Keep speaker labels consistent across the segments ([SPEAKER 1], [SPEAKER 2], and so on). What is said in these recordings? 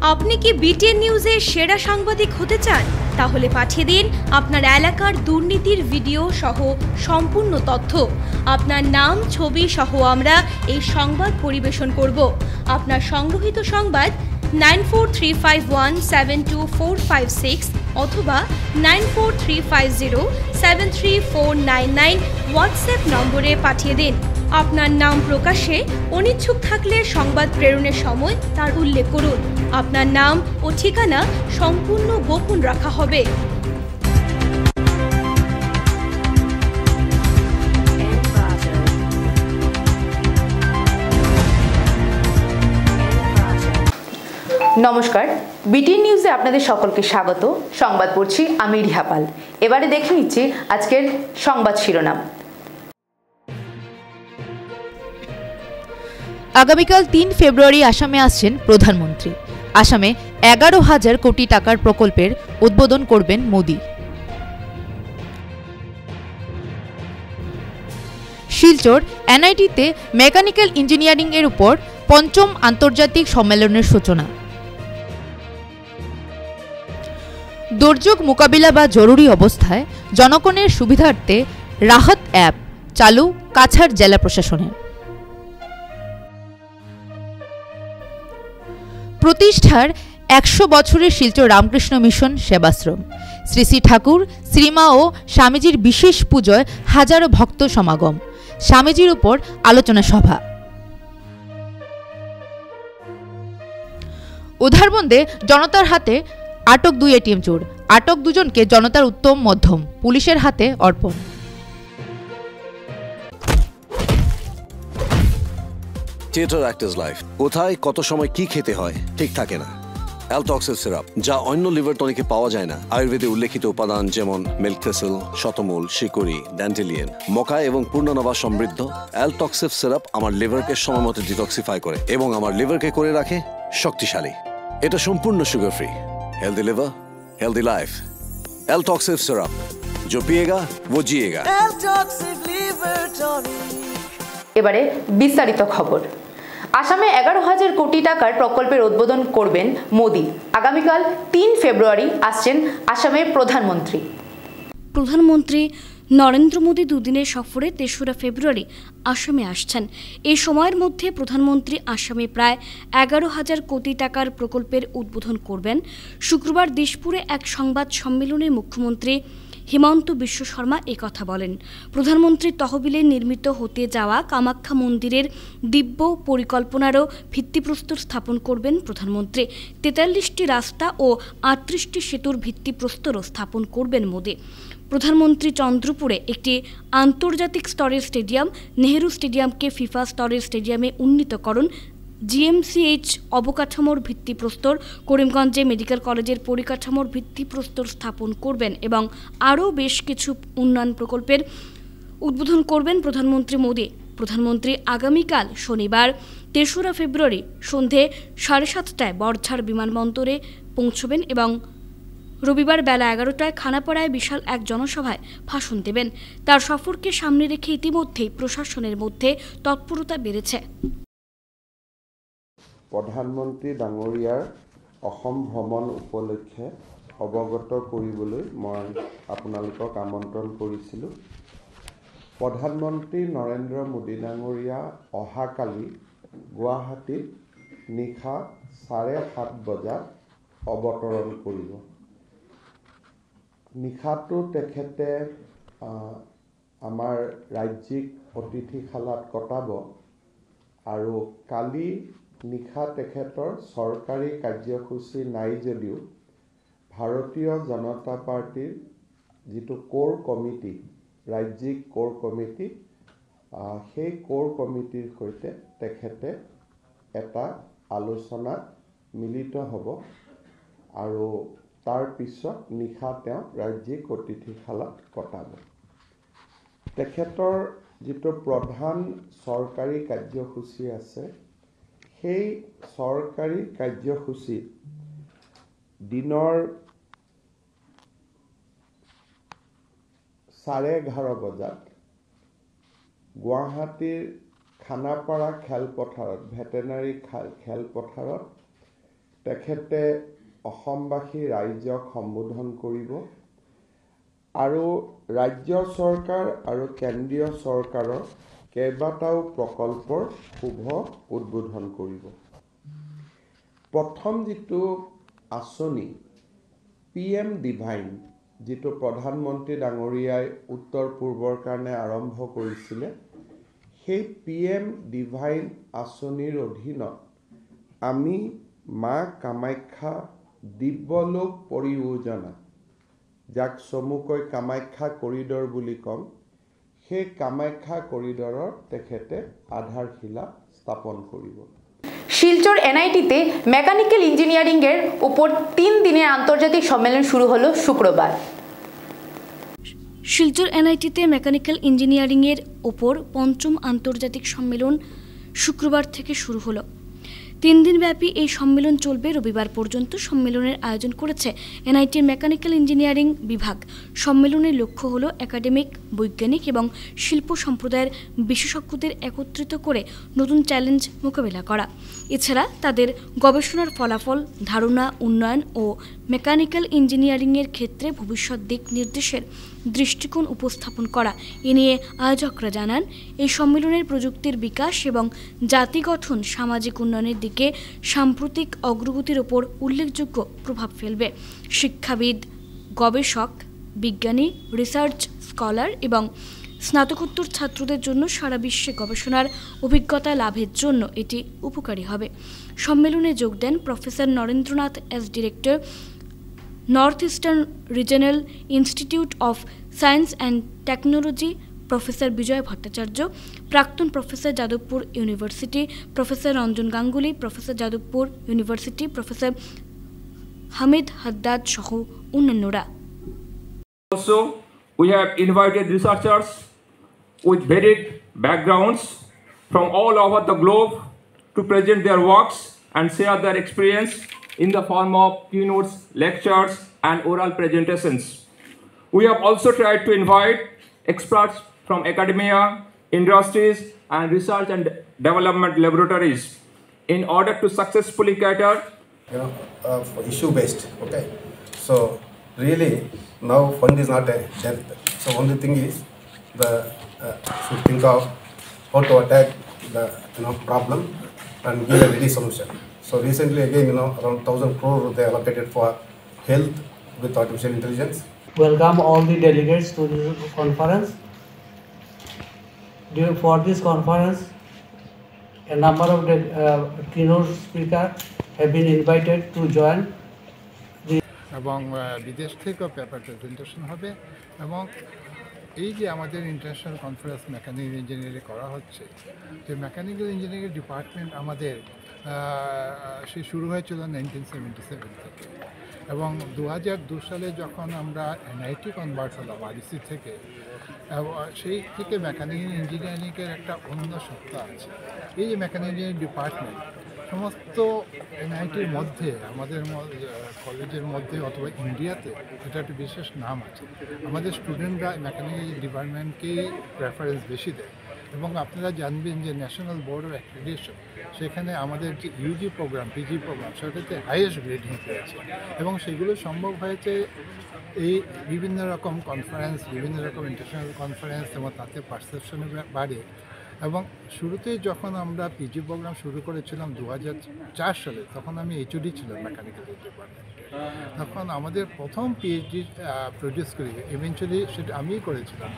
[SPEAKER 1] আপনি কি বিটিএন নিউজের সেরা সাংবাদিক হতে চান? তাহলে পাঠিয়ে দিন আপনার এলাকার দুর্নীতির ভিডিও সহ সম্পূর্ণ তথ্য। আপনার নাম, ছবি সহ আমরা এই সংবাদ পরিবেশন করব। আপনার সংগ্রহীত সংবাদ 9435172456 অথবা 9435073499 হোয়াটসঅ্যাপ নম্বরে পাঠিয়ে দিন। আপনার নাম প্রকাশে অনিচ্ছুক থাকলে সংবাদ প্রেরণের সময় তার উল্লেখ করুন। আপনার নাম ও ঠিকানা সম্পূর্ণ গোপন রাখা হবে।
[SPEAKER 2] নমস্কার, বিটিএন নিউজে আপনাদের সকলকে স্বাগত। সংবাদ পড়ছি আমি রিহা পাল। এবারে দেখে নিচ্ছি আজকের সংবাদ শিরোনাম। আগামীকাল 3 ফেব্রুয়ারি আসামে আসছেন প্রধানমন্ত্রী। আসামে 11,000 কোটি টাকার প্রকল্পের উদ্বোধন করবেন মোদি। শিলচর এনআইটিতে মেকানিক্যাল ইঞ্জিনিয়ারিং এর উপর 5ম আন্তর্জাতিক সম্মেলনের সূচনা। দুর্যোগ মোকাবিলা বা জরুরি অবস্থায় জনগণের সুবিধার্থে রাহত অ্যাপ চালু কাছাড় জেলা প্রশাসনের। প্রতিষ্ঠার 100 বছরের শিলচর রামকৃষ্ণ মিশন সেবাশ্রম। শ্রী শ্রী ঠাকুর, শ্রীমা ও স্বামীজির বিশেষ পুজোয় হাজারো ভক্ত সমাগম। স্বামীজির উপর আলোচনা সভা। উধারবন্দে জনতার হাতে আটক 2 এটিএম চোর। আটক 2 জনকে জনতার উত্তম মধ্যম পুলিশের হাতে অর্পণ।
[SPEAKER 3] Theatre actors life. কোথায় কত সময় কি খেতে হয় ঠিক থাকে না। অ্যালটক্সের সিরাপ, যা অন্য লিভার টনিকে পাওয়া যায় না। আয়ুর্বেদে উল্লেখিত উপাদান যেমন মিল্ক থেসেল, শতমূল, শিকড়ি, ড্যান্টেলিয়ান, মকা এবং পূর্ণনবা সমৃদ্ধ অ্যালটক্সের সিরাপ আমার লিভারকে সময়মতো ডিটক্সিফাই করে এবং আমার লিভারকে করে রাখে শক্তিশালী। এটা সম্পূর্ণ sugar free. Healthy liver, healthy life. एल्टॉक्सिव सिरप, जो पिएगा वो जिएगा।
[SPEAKER 2] এবারে বিস্তারিত খবর। আসামে 11,000 কোটি টাকার প্রকল্পের উদ্বোধন করবেন মোদি। আগামীকাল 3 ফেব্রুয়ারি আসছেন আসামের প্রধানমন্ত্রী।
[SPEAKER 1] প্রধানমন্ত্রী নরেন্দ্র মোদী দুদিনের সফরে 3রা ফেব্রুয়ারি আসামে আসছেন। এই সময়ের মধ্যে প্রধানমন্ত্রী আসামে প্রায় 11,000 কোটি টাকার প্রকল্পের উদ্বোধন করবেন। শুক্রবার দিশপুরে এক সংবাদ সম্মেলনে মুখ্যমন্ত্রী হিমন্ত বিশ্ব শর্মা একথা বলেন। প্রধানমন্ত্রীর তহবিলে নির্মিত হতে যাওয়া কামাখ্যা মন্দিরের দিব্য পরিকল্পনারও ভিত্তিপ্রস্তর স্থাপন করবেন প্রধানমন্ত্রী। 43টি রাস্তা ও 38টি সেতুর ভিত্তিপ্রস্তরও স্থাপন করবেন মোদি। প্রধানমন্ত্রী চন্দ্রপুরে একটি আন্তর্জাতিক স্তরের স্টেডিয়াম, নেহেরু স্টেডিয়ামকে ফিফা স্তরের স্টেডিয়ামে উন্নীতকরণ, জিএমসিএইচ অবকাঠামোর ভিত্তিপ্রস্তর, করিমগঞ্জে মেডিকেল কলেজের পরিকাঠামোর ভিত্তিপ্রস্তর স্থাপন করবেন এবং আরও বেশ কিছু উন্নয়ন প্রকল্পের উদ্বোধন করবেন প্রধানমন্ত্রী মোদি। প্রধানমন্ত্রী আগামীকাল শনিবার 3রা ফেব্রুয়ারি সন্ধে 7:30টায় বড়ঝাড় বিমানবন্দরে পৌঁছবেন এবং রবিবার বেলা 11টায় খানাপাড়ায় বিশাল এক জনসভায় ভাষণ দেবেন। তার সফরকে সামনে রেখে ইতিমধ্যেই প্রশাসনের মধ্যে তৎপরতা বেড়েছে।
[SPEAKER 4] প্ৰধানমন্ত্ৰী ডাঙৰীয়াৰ অসম ভ্ৰমণ উপলক্ষে অৱগত কৰিবলৈ মই আপোনালোকক আমন্ত্ৰণ কৰিছিলোঁ। প্ৰধানমন্ত্ৰী নৰেন্দ্ৰ মোদী ডাঙৰীয়া অহাকালি গুৱাহাটীত নিশা 7:30 বজাত অৱতৰণ কৰিব। নিশাটো তেখেতে আমাৰ ৰাজ্যিক অতিথিশালাত কটাব আৰু কালি নিশা তেখেতৰ চৰকাৰী কাৰ্যসূচী নাই যদিও ভাৰতীয় জনতা পাৰ্টিৰ যিটো কোৰ কমিটি, ৰাজ্যিক কোৰ কমিটি, সেই কোৰ কমিটিৰ সৈতে তেখেতে এটা আলোচনাত মিলিত হ'ব আৰু তাৰ পিছত নিশা তেওঁ ৰাজ্যিক অতিথিশালাত কটাব। তেখেতৰ যিটো প্ৰধান চৰকাৰী কাৰ্যসূচী আছে, সেই চৰকাৰী কাৰ্যসূচীত দিনৰ 11:30 বজাত গুৱাহাটীৰ খানাপাৰা খেলপথাৰত, ভেটেনাৰী খেলপথাৰত তেখেতে অসমবাসী ৰাইজক সম্বোধন কৰিব আৰু ৰাজ্য চৰকাৰ আৰু কেন্দ্ৰীয় চৰকাৰৰ কেইবাটাও প্ৰকল্পৰ শুভ উদ্বোধন কৰিব। প্ৰথম যিটো আঁচনি PM ডিভাইন, যিটো প্ৰধানমন্ত্ৰী ডাঙৰীয়াই উত্তৰ পূৰ্বৰ কাৰণে আৰম্ভ কৰিছিলে, সেই PM ডিভাইন আঁচনিৰ অধীনত আমি মা কামাখ্যা দিব্যলোক পৰিযোজনা, যাক চমুকৈ কামাখ্যা কৰিডৰ বুলি কম, সেই কামাখ্যা কৰিডৰৰ তেখেতে আধাৰশিলা স্থাপন কৰিব।
[SPEAKER 2] শিলচর NIT-তে মেকানিক্যাল ইঞ্জিনিয়ারিং-এর উপর 3 দিনের আন্তর্জাতিক সম্মেলন শুরু হলো শুক্রবার।
[SPEAKER 1] শিলচর NIT-তে মেকানিক্যাল ইঞ্জিনিয়ারিংয়ের ওপর 5ম আন্তর্জাতিক সম্মেলন শুক্রবার থেকে শুরু হলো। 3 দিনব্যাপী এই সম্মেলন চলবে। রবিবার পর্যন্ত সম্মেলনের আয়োজন করেছে NIT-র মেকানিক্যাল ইঞ্জিনিয়ারিং বিভাগ। সম্মেলনের লক্ষ্য হল একাডেমিক, বৈজ্ঞানিক এবং শিল্প সম্প্রদায়ের বিশেষজ্ঞদের একত্রিত করে নতুন চ্যালেঞ্জ মোকাবেলা করা। এছাড়া তাদের গবেষণার ফলাফল, ধারণা, উন্নয়ন ও মেকানিক্যাল ইঞ্জিনিয়ারিংয়ের ক্ষেত্রে ভবিষ্যৎ দিক নির্দেশের দৃষ্টিকোণ উপস্থাপন করা। এ নিয়ে আয়োজকরা জানান, এই সম্মেলনের প্রযুক্তির বিকাশ এবং জাতি গঠন, সামাজিক উন্নয়নের দিকে সাম্প্রতিক অগ্রগতির ওপর উল্লেখযোগ্য প্রভাব ফেলবে। শিক্ষাবিদ, গবেষক, বিজ্ঞানী, রিসার্চ স্কলার এবং স্নাতকোত্তর ছাত্রদের জন্য সারা বিশ্বে গবেষণার অভিজ্ঞতা লাভের জন্য এটি উপকারী হবে। সম্মেলনে যোগ দেন professor Narendranath S, director, north eastern regional institute of science and technology, professor Bijoy Bhattacharya, প্রাক্তন professor Jadavpur university, professor Ranjan Ganguly, professor Jadavpur university, professor Hamid Haddad সহ অন্যান্যরা।
[SPEAKER 5] Also, we have invited researchers with varied backgrounds from all over the globe to present their works and share their experience in the form of keynotes, lectures, and oral presentations. We have also tried to invite experts from academia, industries, and research and development laboratories in order to successfully cater,
[SPEAKER 6] issue-based. Okay, so really now fund is not there. So only thing is the should think of how to attack the problem and give a ready solution. So recently again around 1,000 crore they allocated for health with artificial intelligence.
[SPEAKER 7] Welcome all the delegates to this conference. For this conference, a number of keynote speakers have been invited to join.
[SPEAKER 8] এবং বিদেশ থেকেও paper presentation হবে এবং এই যে আমাদের international conference mechanical engineering করা হচ্ছে, যে মেকানিক্যাল ইঞ্জিনিয়ারিং ডিপার্টমেন্ট আমাদের সে শুরু হয়েছিল 1977 থেকে এবং 2002 সালে যখন আমরা NIT কনভার্ট হলাম REC থেকে, সেই থেকে মেকানিক্যাল ইঞ্জিনিয়ারিংয়ের একটা অন্য সত্তা আছে। এই যে মেকানিক্যাল ইঞ্জিনিয়ারিং ডিপার্টমেন্ট সমস্ত NIT-র মধ্যে, আমাদের কলেজের মধ্যে অথবা ইন্ডিয়াতে এটা একটা বিশেষ নাম আছে। আমাদের স্টুডেন্টরা মেকানিক্যাল ডিপার্টমেন্টকেই প্রেফারেন্স বেশি দেয় এবং আপনারা জানবেন যে ন্যাশনাল বোর্ড অফ অ্যাক্রিডিটেশন সেখানে আমাদের যে UG প্রোগ্রাম, PG প্রোগ্রাম সেটাতে হাইয়েস্ট গ্রেডিং পেয়েছে এবং সেগুলো সম্ভব হয়েছে এই বিভিন্ন রকম কনফারেন্স, বিভিন্ন রকম ইন্টারন্যাশনাল কনফারেন্স এবং তাতে পারসেপশন বাড়ে। এবং শুরুতেই যখন আমরা PG প্রোগ্রাম শুরু করেছিলাম 2004 সালে, তখন আমি HOD ছিলাম মেকানিক্যাল ডিপার্টমেন্টে। তখন আমাদের প্রথম PhD প্রডিউস করি, ইভেনচুয়ালি সেটা আমিই করেছিলাম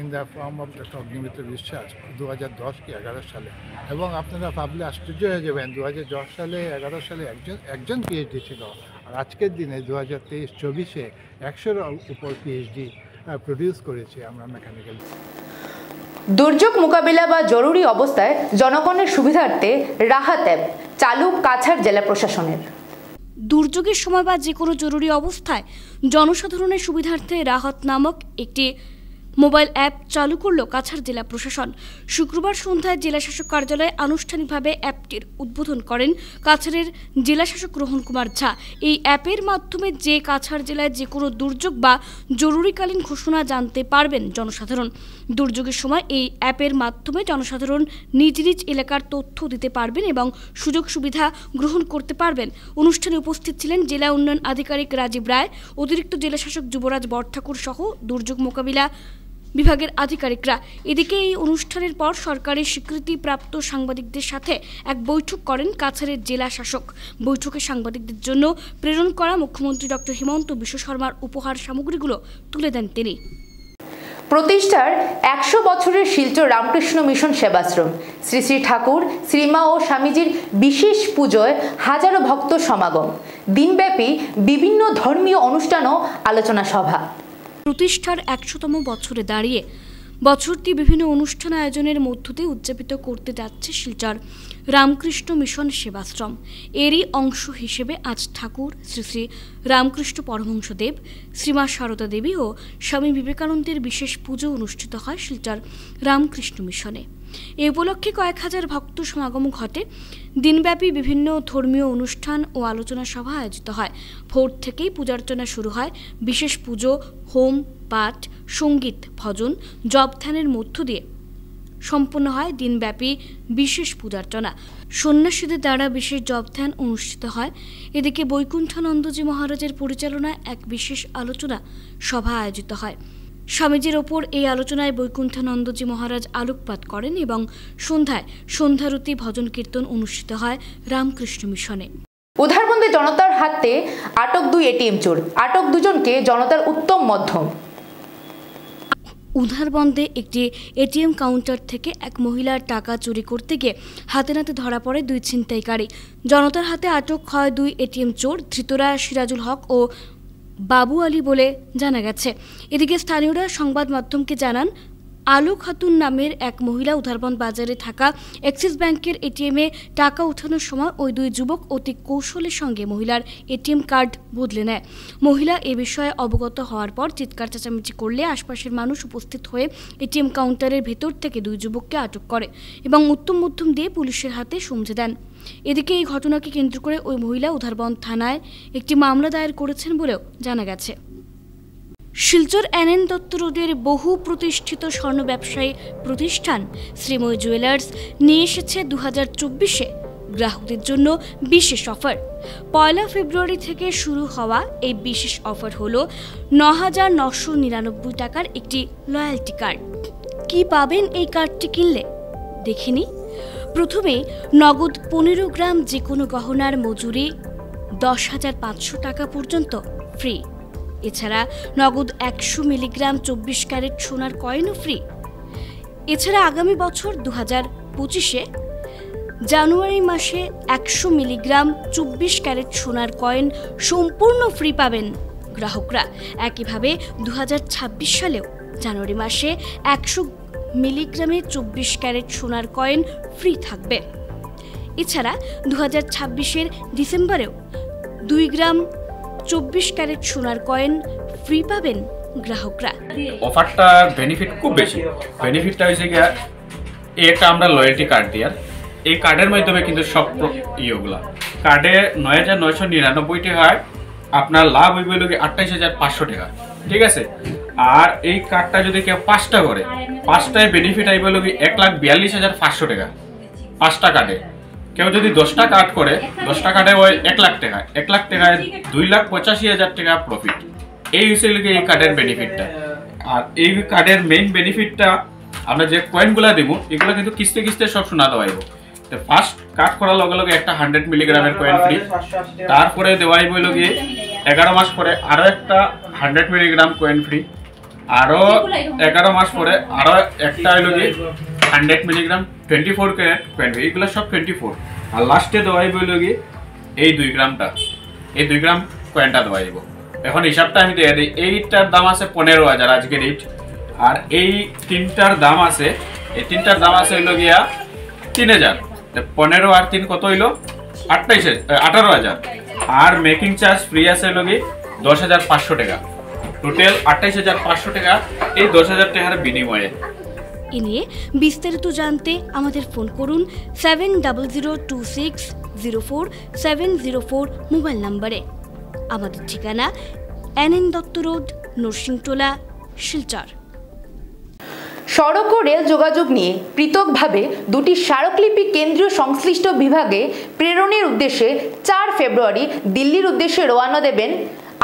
[SPEAKER 8] in the form of doctor Agnimitra বিশ্বাস 2010-11 সালে। এবং আপনারা ভাবলে আশ্চর্য হয়ে যাবেন, 2010 সালে 11 সালে একজন PhD ছিল, আর আজকের দিনে 2023-24-এ 100-এর উপর PhD প্রডিউস করেছি আমরা মেকানিক্যাল।
[SPEAKER 2] দুর্যোগ মোকাবিলা বা জরুরি অবস্থায় জনগণের সুবিধার্থে রাহাত অ্যাপ চালু কাছাড় জেলা প্রশাসনের।
[SPEAKER 1] দুর্যোগের সময় বা যে কোনো জরুরি অবস্থায় জনসাধারণের সুবিধার্থে রাহাত নামক একটি মোবাইল অ্যাপ চালু করল কাছাড় জেলা প্রশাসন। শুক্রবার সন্ধ্যায় জেলাশাসক কার্যালয়ে আনুষ্ঠানিকভাবে অ্যাপটির উদ্বোধন করেন কাছাড়ের জেলাশাসক রোহন কুমার ঝা। এই অ্যাপের মাধ্যমে যে কাছাড় জেলায় যে কোনো দুর্যোগ বা জরুরিকালীন ঘোষণা জানতে পারবেন জনসাধারণ। দুর্যোগের সময় এই অ্যাপের মাধ্যমে জনসাধারণ নিজ নিজ এলাকার তথ্য দিতে পারবেন এবং সুযোগ সুবিধা গ্রহণ করতে পারবেন। অনুষ্ঠানে উপস্থিত ছিলেন জেলা উন্নয়ন আধিকারিক রাজীব রায়, অতিরিক্ত জেলাশাসক যুবরাজ বরঠাকুর সহ দুর্যোগ মোকাবিলা বিভাগের আধিকারিকরা। এদিকে এই অনুষ্ঠানের পর সরকারি স্বীকৃতিপ্রাপ্ত সাংবাদিকদের সাথে এক বৈঠক করেন কাছাড়ের জেলা শাসক। বৈঠকে সাংবাদিকদের জন্য প্রেরণ করা মুখ্যমন্ত্রী ডক্টর হিমন্ত বিশ্ব শর্মার উপহার সামগ্রীগুলো তুলে দেন তিনি।
[SPEAKER 2] প্রতিষ্ঠার 100 বছরের শিলচর রামকৃষ্ণ মিশন সেবাশ্রম, শ্রী শ্রী ঠাকুর, শ্রীমা ও স্বামীজির বিশেষ পুজোয় হাজারো ভক্ত সমাগম, দিনব্যাপী বিভিন্ন ধর্মীয় অনুষ্ঠান ও আলোচনা সভা।
[SPEAKER 1] প্রতিষ্ঠার 100তম বছরে দাঁড়িয়ে বছরটি বিভিন্ন অনুষ্ঠান আয়োজনের মধ্য দিয়ে উদযাপিত করতে যাচ্ছে শিলচর রামকৃষ্ণ মিশন সেবাশ্রম। এরই অংশ হিসেবে আজ ঠাকুর শ্রী শ্রী রামকৃষ্ণ পরমহংসদেব, শ্রীমা সারদা দেবী ও স্বামী বিবেকানন্দের বিশেষ পুজো অনুষ্ঠিত হয় শিলচর রামকৃষ্ণ মিশনে। এ উপলক্ষে কয়েক হাজার ভক্ত সমাগম ঘটে। দিনব্যাপী বিভিন্ন ধর্মীয় অনুষ্ঠান ও আলোচনা সভা আয়োজিত হয়। ভোর থেকেই পূজার্চনা শুরু হয়। বিশেষ পুজো, হোম, পাঠ, সঙ্গীত, ভজন, জপ ধ্যানের মধ্য দিয়ে সম্পন্ন হয় দিনব্যাপী বিশেষ পূজার্চনা। সন্ন্যাসীদের দ্বারা বিশেষ জপ ধ্যান অনুষ্ঠিত হয়। এদিকে বৈকুণ্ঠানন্দজি মহারাজের পরিচালনায় এক বিশেষ আলোচনা সভা আয়োজিত হয়। স্বামীজির ওপর এই আলোচনায় বৈকুণ্ঠানন্দজি মহারাজ আলোকপাত করেন এবং সন্ধ্যায় সন্ধ্যারতি, ভজন কীর্তন অনুষ্ঠিত হয় রামকৃষ্ণ মিশনে।
[SPEAKER 2] উধারবন্দে জনতার হাতে আটক 2 এটিএম চোর, আটক 2 জনকে জনতার উত্তম মধ্যম।
[SPEAKER 1] উধারবন্দে একটি এটিএম কাউন্টার থেকে এক মহিলার টাকা চুরি করতে গিয়ে হাতে নাতে ধরা পড়ে 2 ছিনতাইকারী। জনতার হাতে আটক হয় 2 এটিএম চোর। ধৃতরা সিরাজুল হক ও বাবু আলী বলে জানা গেছে। এদিকে স্থানীয়রা সংবাদ মাধ্যমকে জানান, আলো খাতুন নামের এক মহিলা উধারবন্দ বাজারে থাকা অ্যাক্সিস ব্যাংকের এটিএমে টাকা ওঠানোর সময় ওই 2 যুবক অতি কৌশলের সঙ্গে মহিলার এটিএম কার্ড বদলে নেয়। মহিলা এ বিষয়ে অবগত হওয়ার পর চিৎকার চেঁচামেচি করলে আশপাশের মানুষ উপস্থিত হয়ে এটিএম কাউন্টারের ভেতর থেকে 2 যুবককে আটক করে এবং উত্তম মধ্যম দিয়ে পুলিশের হাতে সমঝে দেন। এদিকে এই ঘটনাকে কেন্দ্র করে ওই মহিলা উধারবন্দ থানায় একটি মামলা দায়ের করেছেন বলেও জানা গেছে। শিলচর এনএন দত্ত রোডের বহু প্রতিষ্ঠিত স্বর্ণ ব্যবসায়ী প্রতিষ্ঠান শ্রীময় জুয়েলার্স নিয়ে এসেছে 2024-এ গ্রাহকদের জন্য বিশেষ অফার। 1 ফেব্রুয়ারি থেকে শুরু হওয়া এই বিশেষ অফার হল 9,999 টাকার একটি লয়্যালটি কার্ড। কি পাবেন এই কার্ডটি কিনলে দেখিনি। প্রথমে নগদ 15 গ্রাম যে কোনো গহনার মজুরি 10,500 টাকা পর্যন্ত ফ্রি। এছাড়া নগদ 100 মিলিগ্রাম 24 ক্যারেট সোনার কয়েনও ফ্রি। এছাড়া আগামী বছর 2025-এ জানুয়ারি মাসে 100 মিলিগ্রাম 24 ক্যারেট সোনার কয়েন সম্পূর্ণ ফ্রি পাবেন গ্রাহকরা। একইভাবে 2026 সালেও জানুয়ারি মাসে 100 মিলিগ্রামে 24 ক্যারেট সোনার কয়েন ফ্রি থাকবে। এছাড়া 2026-এর ডিসেম্বরেও 2 গ্রাম 24 ক্যারেট সোনার কয়েন ফ্রি পাবেন গ্রাহকরা।
[SPEAKER 9] অফারটা বেনিফিট খুব বেশি। বেনিফিটটা হয়েছে গিয়া একটা আমরা লয়্যালটি কার্ড দিয়ার, এই কার্ডের মাধ্যমে কিন্তু সব ইয়েগুলা কার্ডে 9,999 টাকা হয়, আপনার লাভ হইবে লোক 28,500 টাকা, ঠিক আছে। আর এই কার্ডটা যদি কেউ 5টা করে, 5টায় বেনিফিট আইবে লোক 1,42,500 টাকা 5টা কার্ডে। কেউ যদি 10টা কার্ড করে, 10টা কার্ডে ওই 1 লাখ টাকা, 1 লাখ টাকায় 2,85,000 টাকা প্রফিট। এই হিসেবে এই কার্ডের বেনিফিটটা। আর এই কার্ডের মেইন বেনিফিটটা আমরা যে কয়েনগুলা দিব এগুলো কিন্তু কিস্তে কিস্তে সব শোনা দেওয়াইব। তো ফার্স্ট কাট করার লগে লগে একটা 100 মিলিগ্রামের কয়েন ফ্রি, তারপরে দেওয়াইব লগে 11 মাস পরে আরো একটা 100 মিলিগ্রাম কয়েন ফ্রি, আরো 11 মাস পরে আরো একটা লগে 100 মিলিগ্রাম 24 ক্যারেট কয়েন ফ্রি। এগুলো সব 24। আর লাস্টে দেওয়াইব লগে এই 2 গ্রামটা, এই 2 গ্রাম কয়েনটা দেওয়াইব। এখন হিসাবটা আমি দিয়ে দিই। এইটার দাম আছে 15,000 আজকে রেট, আর এই 3টার দাম আছে, এই 3টার দাম আছে হইল গিয়া 3,000। 15 আর 3 কত হইল 18,000। আর মেকিং চার্জ ফ্রি আছে হইল কি 10,500 টাকা। টোটাল 28,500 টাকা এই 10,000 টাকার বিনিময়ে।
[SPEAKER 1] এ নিয়ে বিস্তারিত জানতে আমাদের ফোন করুন 7026047704 মোবাইল নম্বরে। আমাদের ঠিকানা NN দত্ত রোড, নরসিংটোলা, শিলচর।
[SPEAKER 2] সড়ক ও রেল যোগাযোগ নিয়ে পৃথকভাবে দুটি স্মারকলিপি কেন্দ্রীয় সংশ্লিষ্ট বিভাগে প্রেরণের উদ্দেশ্যে 4 ফেব্রুয়ারি দিল্লির উদ্দেশ্যে রওনা দেবেন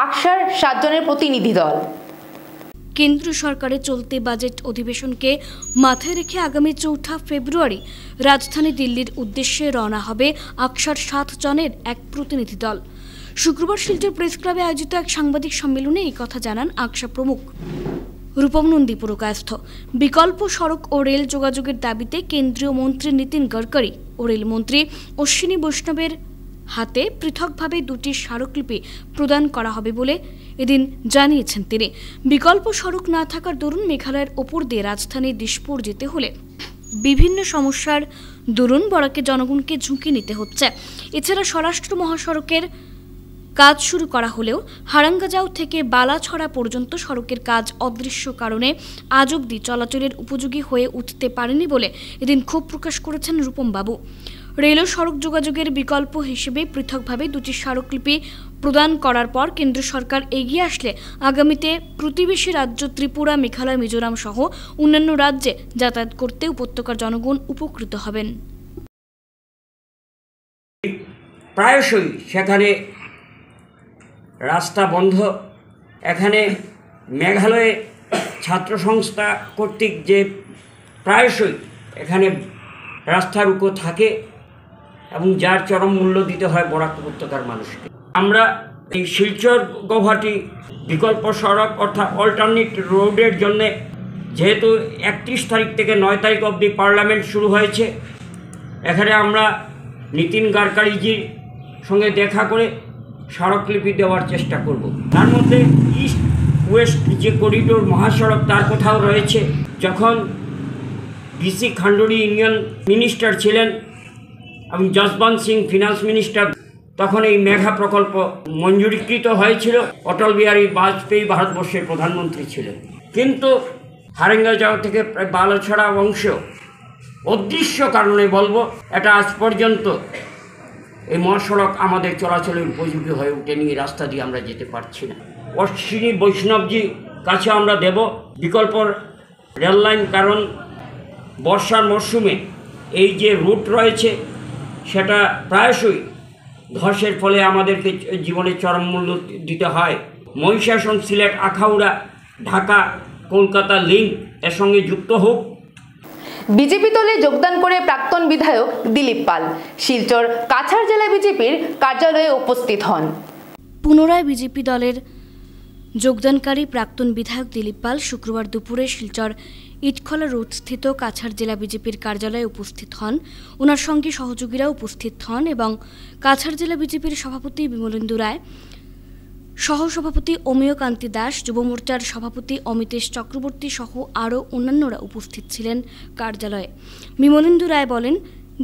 [SPEAKER 2] আকসার 7 জনের প্রতিনিধি দল।
[SPEAKER 1] কেন্দ্র সরকারের চলতি বাজেট অধিবেশনকে মাথায় রেখে আগামী 4 ফেব্রুয়ারি রাজধানী দিল্লির উদ্দেশ্যে রওনা হবে আকসার 7 জনের এক প্রতিনিধি দল। শুক্রবার শিলচর প্রেস ক্লাবে আয়োজিত এক সাংবাদিক সম্মেলনে এই কথা জানান আকসা প্রমুখ রূপম নন্দী পুরকায়স্থ। বিকল্প সড়ক ও রেল যোগাযোগের দাবিতে কেন্দ্রীয় মন্ত্রী নীতিন গডকরি ও রেলমন্ত্রী অশ্বিনী বৈষ্ণবের হাতে পৃথকভাবে দুটি স্মারকলিপি প্রদান করা হবে বলে এদিন জানিয়েছেন তিনি। বিকল্প সড়ক না থাকার দরুন মেঘালয়ের ওপর দিয়ে রাজধানী দিশপুর যেতে হলে বিভিন্ন সমস্যার দরুন বরাকে জনগণকে ঝুঁকি নিতে হচ্ছে। এছাড়া স্বরাষ্ট্র মহাসড়কের কাজ শুরু করা হলেও হারাঙ্গাজাও থেকে বালাছড়া পর্যন্ত সড়কের কাজ অদৃশ্য কারণে আজ অবধি চলাচলের উপযোগী হয়ে উঠতে পারেনি বলে এদিন ক্ষোভ প্রকাশ করেছেন রূপম বাবু। রেল ও সড়ক যোগাযোগের বিকল্প হিসেবে পৃথকভাবে দুটি স্মারকলিপি প্রদান করার পর কেন্দ্র সরকার এগিয়ে আসলে আগামীতে প্রতিবেশী রাজ্য ত্রিপুরা, মেঘালয়, মিজোরাম সহ অন্যান্য রাজ্যে যাতায়াত করতে উপত্যকার জনগণ উপকৃত হবেন।
[SPEAKER 10] প্রায়শই সেখানে রাস্তা বন্ধ। এখানে মেঘালয়ে ছাত্র সংস্থা কর্তৃক যে প্রায়শই এখানে রাস্তা রুকো থাকে এবং যার চরম মূল্য দিতে হয় বরাক উপত্যকার মানুষকে। আমরা এই শিলচর গৌহাটি বিকল্প সড়ক অর্থাৎ অল্টারনেট রোডের জন্যে যেহেতু 31 তারিখ থেকে 9 তারিখ অবধি পার্লামেন্ট শুরু হয়েছে, এখানে আমরা নীতিন গডকরিজির সঙ্গে দেখা করে স্মারকলিপি দেওয়ার চেষ্টা করব। তার মধ্যে ইস্ট ওয়েস্ট যে করিডোর মহাসড়ক তার কোথাও রয়েছে। যখন ভিসি খান্ডুরি ইউনিয়ন মিনিস্টার ছিলেন এবং যশবন্ত সিং ফিনান্স মিনিস্টার, তখন এই মেঘা প্রকল্প মঞ্জুরিকৃত হয়েছিল। অটল বিহারী বাজপেয়ী ভারতবর্ষের প্রধানমন্ত্রী ছিলেন। কিন্তু হারেঙ্গাজাও থেকে প্রায় বালাছড়া অংশ অদৃশ্য কারণে বলবো এটা আজ পর্যন্ত এই মহাসড়ক আমাদের চলাচলের উপযোগী হয়ে ওঠেনি। রাস্তা দিয়ে আমরা যেতে পারছি না। অশ্বিনী বৈষ্ণবজি কাছে আমরা দেব বিকল্প রেল লাইন, কারণ বর্ষার মরশুমে এই যে রুট রয়েছে সেটা প্রায়শই ধসের ফলে আমাদেরকে জীবনে চরম মূল্য দিতে হয়। মহিষাসন, সিলেট, আখাউড়া, ঢাকা, কলকাতা লিঙ্ক এর সঙ্গে যুক্ত হোক।
[SPEAKER 2] বিজেপি দলে যোগদান করে প্রাক্তন বিধায়ক দিলীপ পাল শিলচর কাছাড় জেলা বিজেপির কার্যালয়ে উপস্থিত হন।
[SPEAKER 1] পুনরায় বিজেপি দলের যোগদানকারী প্রাক্তন বিধায়ক দিলীপ পাল শুক্রবার দুপুরে শিলচর ইটখলা রোড স্থিত কাছাড় জেলা বিজেপির কার্যালয়ে উপস্থিত হন। ওনার সঙ্গে সহযোগীরা উপস্থিত হন এবং কাছাড় জেলা বিজেপির সভাপতি বিমলেন্দু রায়, সহসভাপতি অমেয় কান্তি দাস, যুব মোর্চার সভাপতি অমিতেশ চক্রবর্তী সহ আরও অন্যান্যরা উপস্থিত ছিলেন কার্যালয়ে। বিমলেন্দু রায় বলেন,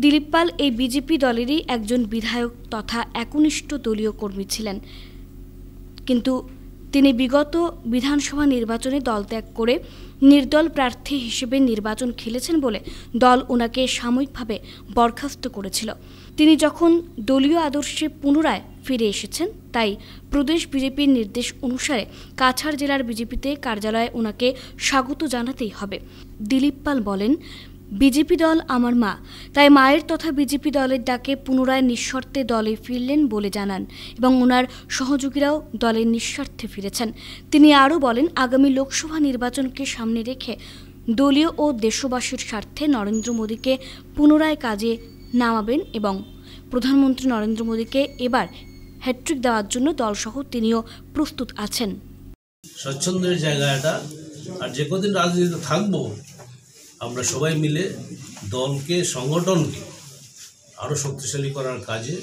[SPEAKER 1] দিলীপ পাল এই বিজেপি দলেরই একজন বিধায়ক তথা একনিষ্ঠ দলীয় কর্মী ছিলেন, কিন্তু তিনি বিগত বিধানসভা নির্বাচনে দল ত্যাগ করে নির্দল প্রার্থী হিসেবে নির্বাচন খেলেছেন বলে দল ওনাকে সাময়িকভাবে বরখাস্ত করেছিল। তিনি যখন দলীয় আদর্শে পুনরায় ফিরে এসেছেন, তাই প্রদেশ বিজেপির নির্দেশ অনুসারে কাছাড় জেলার বিজেপিতে কার্যালয়ে ওনাকে স্বাগত জানাতেই হবে। দিলীপ পাল বলেন, বিজেপি দল আমার মা, তাই মায়ের তথা বিজেপি দলের ডাকে পুনরায় নিঃশর্তে দলে ফিরলেন বলে জানান এবং ওনার সহযোগীরাও দলের নিঃস্বার্থে ফিরেছেন। তিনি আরও বলেন, আগামী লোকসভা নির্বাচনকে সামনে রেখে দলীয় ও দেশবাসীর স্বার্থে নরেন্দ্র মোদীকে পুনরায় কাজে নামাবেন এবং প্রধানমন্ত্রী নরেন্দ্র মোদীকে এবার হ্যাট্রিক দেওয়ার জন্য দলসহ তিনিও প্রস্তুত আছেন।
[SPEAKER 11] স্বচ্ছন্দের জায়গা এটা, আর যে কদিন রাজনীতিতে থাকবো আমরা সবাই মিলে দলকে, সংগঠনকে আরও শক্তিশালী করার কাজে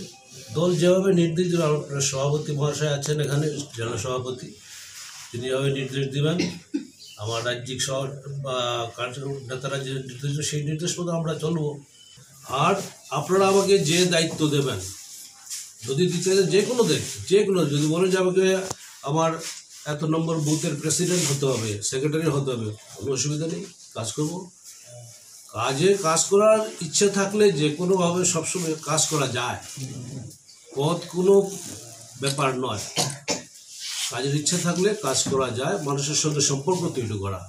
[SPEAKER 11] দল যেভাবে নির্দেশ দেবে, আপনার সভাপতি মহাশয় আছেন এখানে, জেলা সভাপতি, তিনি যেভাবে নির্দেশ দেবেন, আমার রাজ্যিক নেতারা যে নির্দেশ সেই নির্দেশ মতো আমরা চলব। আর আপনারা আমাকে যে দায়িত্ব দেবেন, যদি দিতে যে কোনো দায়িত্ব, যে কোনো, যদি বলেন যে আমাকে আমার এত নম্বর বুথের প্রেসিডেন্ট হতে হবে, সেক্রেটারি হতে হবে, কোনো অসুবিধা নেই, কাজ করব। কাজ করার ইচ্ছে থাকলে যে কোনোভাবে সবসময় কাজ করা যায়, পথ কোনো ব্যাপার নয়। কাজের ইচ্ছা থাকলে কাজ করা যায়, মানুষের সঙ্গে সম্পর্ক তৈরি করা,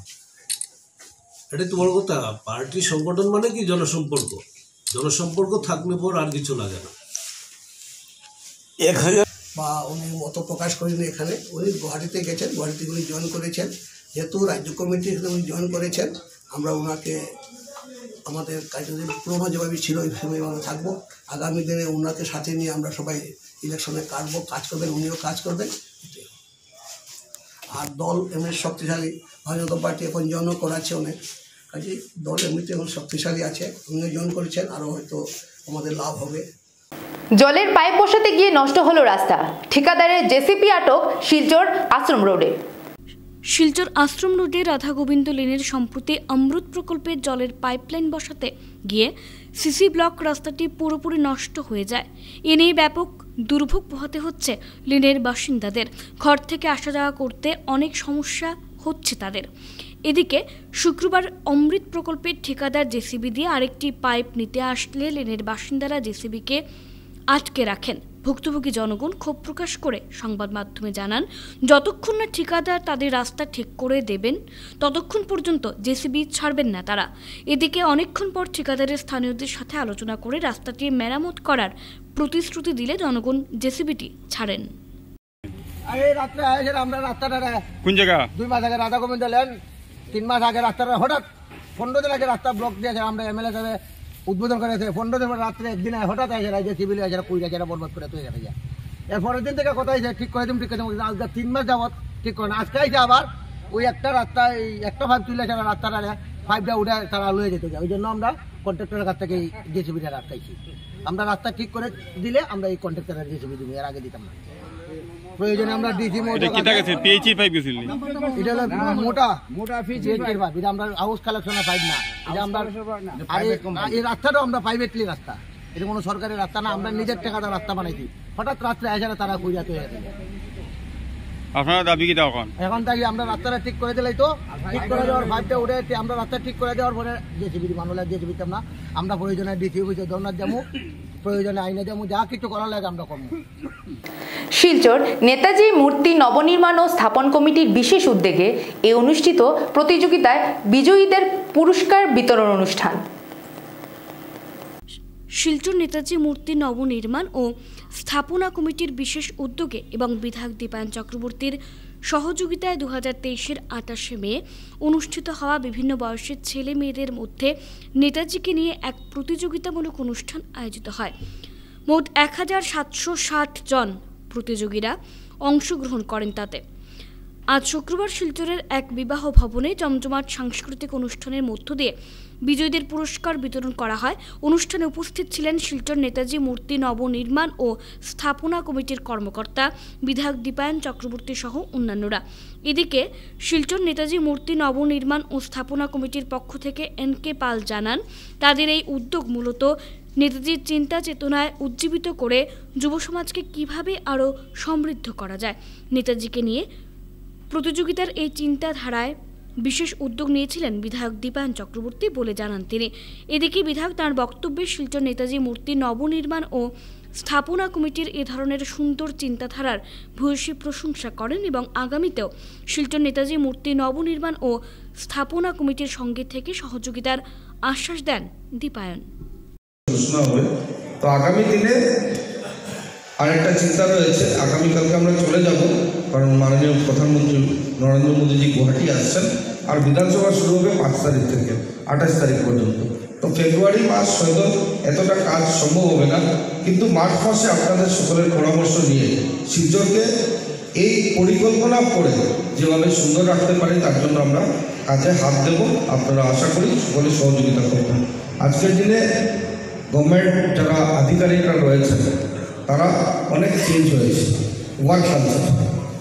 [SPEAKER 11] এটাই তো বড় কথা। পার্টি সংগঠন মানে কি জনসম্পর্ক থাকলে পর আর কিছু লাগে না।
[SPEAKER 12] 1000 বা উনি মত প্রকাশ করেন এখানে, উনি গুয়াহাটিতে গেছেন, গুয়াহাটিতে উনি জয়েন করেছেন, যেহেতু রাজ্য কমিটির উনি জয়েন করেছেন, আমরা ওনাকে আমাদের কাজে পুরোনো যেভাবে ছিল ওই সময় আমরা থাকবো। আগামী দিনে ওনাকে সাথে নিয়ে আমরা সবাই ইলেকশনে কাটবো, কাজ করবেন, উনিও কাজ করবেন। আর দল এমনি শক্তিশালী, ভারতীয় জনতা পার্টি এখন জয়েনও করাচ্ছে অনেক, কাজে দল এমনিতে এখন শক্তিশালী আছে, উনিও জয়েন করেছেন, আরও হয়তো আমাদের লাভ হবে।
[SPEAKER 2] জলের পাইপ বসাতে গিয়ে নষ্ট হলো রাস্তা, ঠিকাদারের জেসিপি আটক শিলচর আশ্রম রোডে।
[SPEAKER 1] শিলচর আশ্রম রোডে রাধা গোবিন্দ লেনের সম্প্রতি অমৃত প্রকল্পের জলের পাইপলাইন বসাতে গিয়ে সিসি ব্লক রাস্তাটি পুরোপুরি নষ্ট হয়ে যায়। এ নিয়ে ব্যাপক দুর্ভোগ পোহাতে হচ্ছে লেনের বাসিন্দাদের। ঘর থেকে আসা যাওয়া করতে অনেক সমস্যা হচ্ছে তাদের। এদিকে শুক্রবার অমৃত প্রকল্পের ঠিকাদার জেসিবি দিয়ে আরেকটি পাইপ নিতে আসলে লেনের বাসিন্দারা জেসিবিকে আটকে রাখেন। ভুক্তভোগী জনগণ ক্ষোভ প্রকাশ করে সংবাদ মাধ্যমে জানান, যতক্ষণ না ঠিকাদার তাদের রাস্তা ঠিক করে দেবেন ততক্ষণ পর্যন্ত জেসিবি ছাড়বেন না তারা। এদিকে অনেকক্ষণ পর ঠিকাদারের স্থানীয়দের সাথে আলোচনা করে রাস্তাটি মেরামত করার প্রতিশ্রুতি দিলে জনগণ জেসিবিটি ছাড়েন।
[SPEAKER 12] আমরা রাস্তাটা
[SPEAKER 13] কোন জায়গা
[SPEAKER 12] 2 মাস আগে রাধা গোবিন্দ লেন, 3 মাস আগে রাস্তাটা হঠাৎ 15 দিন আগে রাস্তা ব্লক দিয়েছে, আমরা এমএলএ সাহেব উদ্বোধন করেছে। 15 দিন রাত্রে একদিন হঠাৎ আসে যে সিভিল আছে কই গেছে বরবাদ করে তুই গেছে। এর পরের দিন থেকে কথা হয়েছে ঠিক করে দিন, ঠিক করে দিন, আজকে 3 মাস যাবত ঠিক করে না। আজকে আইসে আবার ওই একটা রাস্তা একটা পাইপ তুলেছে, রাস্তাটা পাইপটা উঠে তারা লয়ে যেতে যায়। ওই জন্য আমরা কন্ট্রাক্টরের কাছ থেকে এই জেসিবিটা রাখতেছি। আমরা রাস্তা ঠিক করে দিলে আমরা এই কন্ট্রাক্টরের জেসিবি দিব, এর আগে দিতাম না। প্রয়োজনে আমরা ডিসি এটা হলো মোটা পিএইচের পাইপ, এটা আমরা হাউস কালেকশনের পাইপ না, এটা আমরা এই রাস্তাটাও আমরা প্রাইভেটলি রাস্তা, এটা কোনো সরকারি রাস্তা না, আমরা নিজের টাকাটা রাস্তা বানাইছি। হঠাৎ রাত্রে আসে তারা কইরাতে হয়ে গেছে।
[SPEAKER 13] আপনারা দাবি কি তখন?
[SPEAKER 12] এখন থাকি আমরা রাস্তাটা ঠিক করে দিলেই তো, ঠিক করে দেওয়ার পাইপটা উঠে আমরা রাস্তা ঠিক করে দেওয়ার পরে জেসিবি মানুষের জেসিবি না, আমরা প্রয়োজনে ডিসি অফিসে ধর্নার যাবো, প্রয়োজনে আইনে যাবো, যা কিছু করার লাগে আমরা করবো।
[SPEAKER 2] শিলচর নেতাজি মূর্তি নবনির্মাণ ও স্থাপন কমিটির বিশেষ উদ্যোগে এ অনুষ্ঠিত প্রতিযোগিতায় বিজয়ীদের পুরস্কার বিতরণ অনুষ্ঠান।
[SPEAKER 1] শিলচর নেতাজি মূর্তি নবনির্মাণ ও স্থাপনা কমিটির বিশেষ উদ্যোগে এবং বিধায়ক দীপায়ন চক্রবর্তীর সহযোগিতায় 2023-এর 28শে মে অনুষ্ঠিত হওয়া বিভিন্ন বয়সের ছেলে মেয়েদের মধ্যে নেতাজিকে নিয়ে এক প্রতিযোগিতামূলক অনুষ্ঠান আয়োজিত হয়। মোট 1760 জন প্রতিযোগীরা অংশগ্রহণ করেন তাতে। আজ শুক্রবার শিলচরের এক বিবাহ ভবনে জমজমাট সাংস্কৃতিক অনুষ্ঠানের মধ্য দিয়ে বিজয়ীদের পুরস্কার বিতরণ করা হয়। অনুষ্ঠানে উপস্থিত ছিলেন শিলচর নেতাজি মূর্তি নবনির্মাণ ও স্থাপনা কমিটির কর্মকর্তা, বিধায়ক দীপায়ন চক্রবর্তী সহ অন্যান্যরা। এদিকে শিলচর নেতাজি মূর্তি নবনির্মাণ ও স্থাপনা কমিটির পক্ষ থেকে এনকে পাল জানান, তাদের এই উদ্যোগ মূলত নেতাজির চিন্তা চেতনায় উজ্জীবিত করে যুব সমাজকে কিভাবে আরও সমৃদ্ধ করা যায়। নেতাজিকে নিয়ে প্রতিযোগিতার এই চিন্তাধারায় বিশেষ উদ্যোগ নিয়েছিলেন বিধায়ক দীপায়ন চক্রবর্তী বলে জানান তিনি। এদিকে বিধায়ক তাঁর বক্তব্যে শিলচর নেতাজি মূর্তি নবনির্মাণ ও স্থাপনা কমিটির এ ধরনের সুন্দর চিন্তাধারার ভূয়সী প্রশংসা করেন এবং আগামীতেও শিলচর নেতাজি মূর্তি নবনির্মাণ ও স্থাপনা কমিটির সঙ্গে থেকে সহযোগিতার আশ্বাস দেন দীপায়ন।
[SPEAKER 14] তো আগামী দিনে আরেকটা চিন্তা রয়েছে, আগামীকালকে আমরা চলে যাব, কারণ মাননীয় প্রধানমন্ত্রী নরেন্দ্র মোদীজি গুয়াহাটি আসছেন, আর বিধানসভা শুরু হবে 5 তারিখ থেকে 28 তারিখ পর্যন্ত। তো ফেব্রুয়ারি মাস হয়তো এতটা কাজ সম্ভব হবে না, কিন্তু মার্চ মাসে আপনাদের সকলের পরামর্শ নিয়ে শিলচরকে এই পরিকল্পনা করে যেভাবে সুন্দর রাখতে পারি তার জন্য আমরা কাজে হাত দেব। আপনারা আশা করি সকলে সহযোগিতা করবেন। আজকের দিনে গভর্নমেন্ট যারা আধিকারিকরা রয়েছেন তারা অনেক চেঞ্জ হয়েছে। ওয়ার্ক কালচার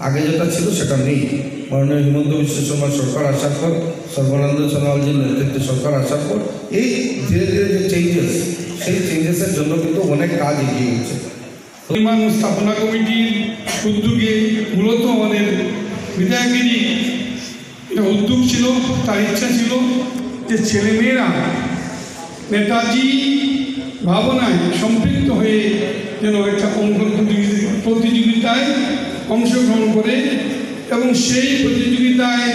[SPEAKER 14] আগে যেটা ছিল সেটা নেই। মাননীয় হিমন্ত বিশ্ব শর্মা সরকার আসার পর, সর্বানন্দ সোনোয়ালজির নেতৃত্বে সরকার আসার পর এই ধীরে ধীরে যে চেঞ্জেস, সেই চেঞ্জেসের জন্য কিন্তু অনেক কাজ এগিয়ে গেছে।
[SPEAKER 15] নির্মাণ স্থাপনা কমিটির উদ্যোগে মূলত আমাদের বিধায়কেরই উদ্যোগ ছিল, তার ইচ্ছা ছিল যে ছেলেমেয়েরা নেতাজি ভাবনায় সম্পৃক্ত হয়ে যেন একটা অঙ্কন প্রতিযোগিতায় অংশগ্রহণ করে এবং সেই প্রতিযোগিতায়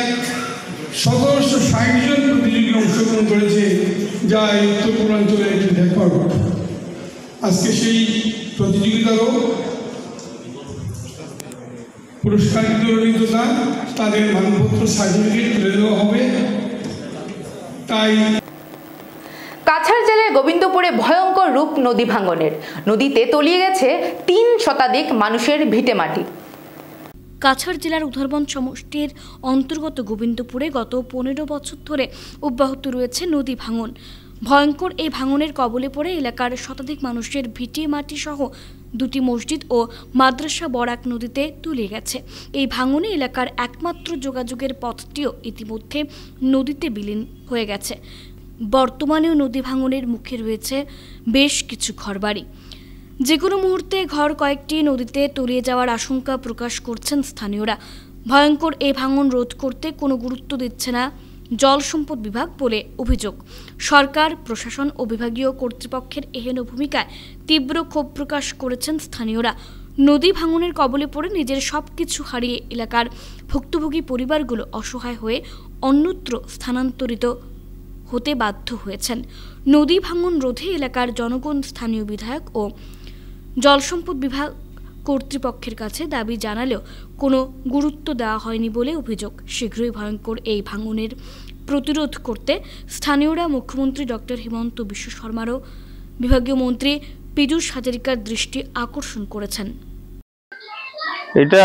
[SPEAKER 15] 1760 জন প্রতিযোগী অংশগ্রহণ করেছে, যা এই উত্তর পূর্বাঞ্চলের একটি রেকর্ড। আজকে সেই প্রতিযোগিতারও পুরস্কার বিতরণীতা তাদের মানপত্র সার্টিফিকেট তুলে দেওয়া হবে। তাই
[SPEAKER 2] কাছাড় জেলার গোবিন্দপুরে ভয়ঙ্কর রূপ নদী ভাঙনের। নদীতে তলিয়ে গেছে 3 শতাধিক মানুষের ভিটেমাটি।
[SPEAKER 1] কাছাড় জেলার উধারবন সমষ্টির অন্তর্গত গোবিন্দপুরে গত 15 বছর ধরে অব্যাহত রয়েছে নদী ভাঙন। ভয়ঙ্কর এই ভাঙনের কবলে পড়ে এলাকার শতাধিক মানুষের ভিটে মাটি সহ 2টি মসজিদ ও মাদ্রাসা বরাক নদীতে তলিয়ে গেছে। এই ভাঙনে এলাকার একমাত্র যোগাযোগের পথটিও ইতিমধ্যে নদীতে বিলীন হয়ে গেছে। বর্তমানেও নদী ভাঙনের মুখে রয়েছে বেশ কিছু ঘরবাড়ি। যে কোনো মুহূর্তে ঘর কয়েকটি নদীতে তলিয়ে যাওয়ার আশঙ্কা প্রকাশ করছেন স্থানীয়রা। ভয়ঙ্কর এই ভাঙন রোধ করতে কোনো গুরুত্ব দিচ্ছে না জল সম্পদ বিভাগ বলে অভিযোগ। সরকার, প্রশাসন ও বিভাগীয় কর্তৃপক্ষের এহেন ভূমিকায় তীব্র ক্ষোভ প্রকাশ করেছেন স্থানীয়রা। নদী ভাঙনের কবলে পড়ে নিজের সবকিছু হারিয়ে এলাকার ভুক্তভোগী পরিবারগুলো অসহায় হয়ে অন্যত্র স্থানান্তরিত হতে বাধ্য হয়েছেন। নদী ভাঙন রোধে এলাকার জনগণ স্থানীয় বিধায়ক ও জল সম্পদ বিভাগ কর্তৃপক্ষের কাছে দাবি জানালেও কোনো গুরুত্ব দেওয়া হয়নি বলে অভিযোগ। শীঘ্রই ভয়ঙ্কর এই ভাঙনের প্রতিরোধ করতে স্থানীয়রা মুখ্যমন্ত্রী ডক্টর হিমন্ত বিশ্ব শর্মারও বিভাগীয় মন্ত্রী পীযূষ হাজারিকার দৃষ্টি আকর্ষণ করেছেন।
[SPEAKER 13] এটা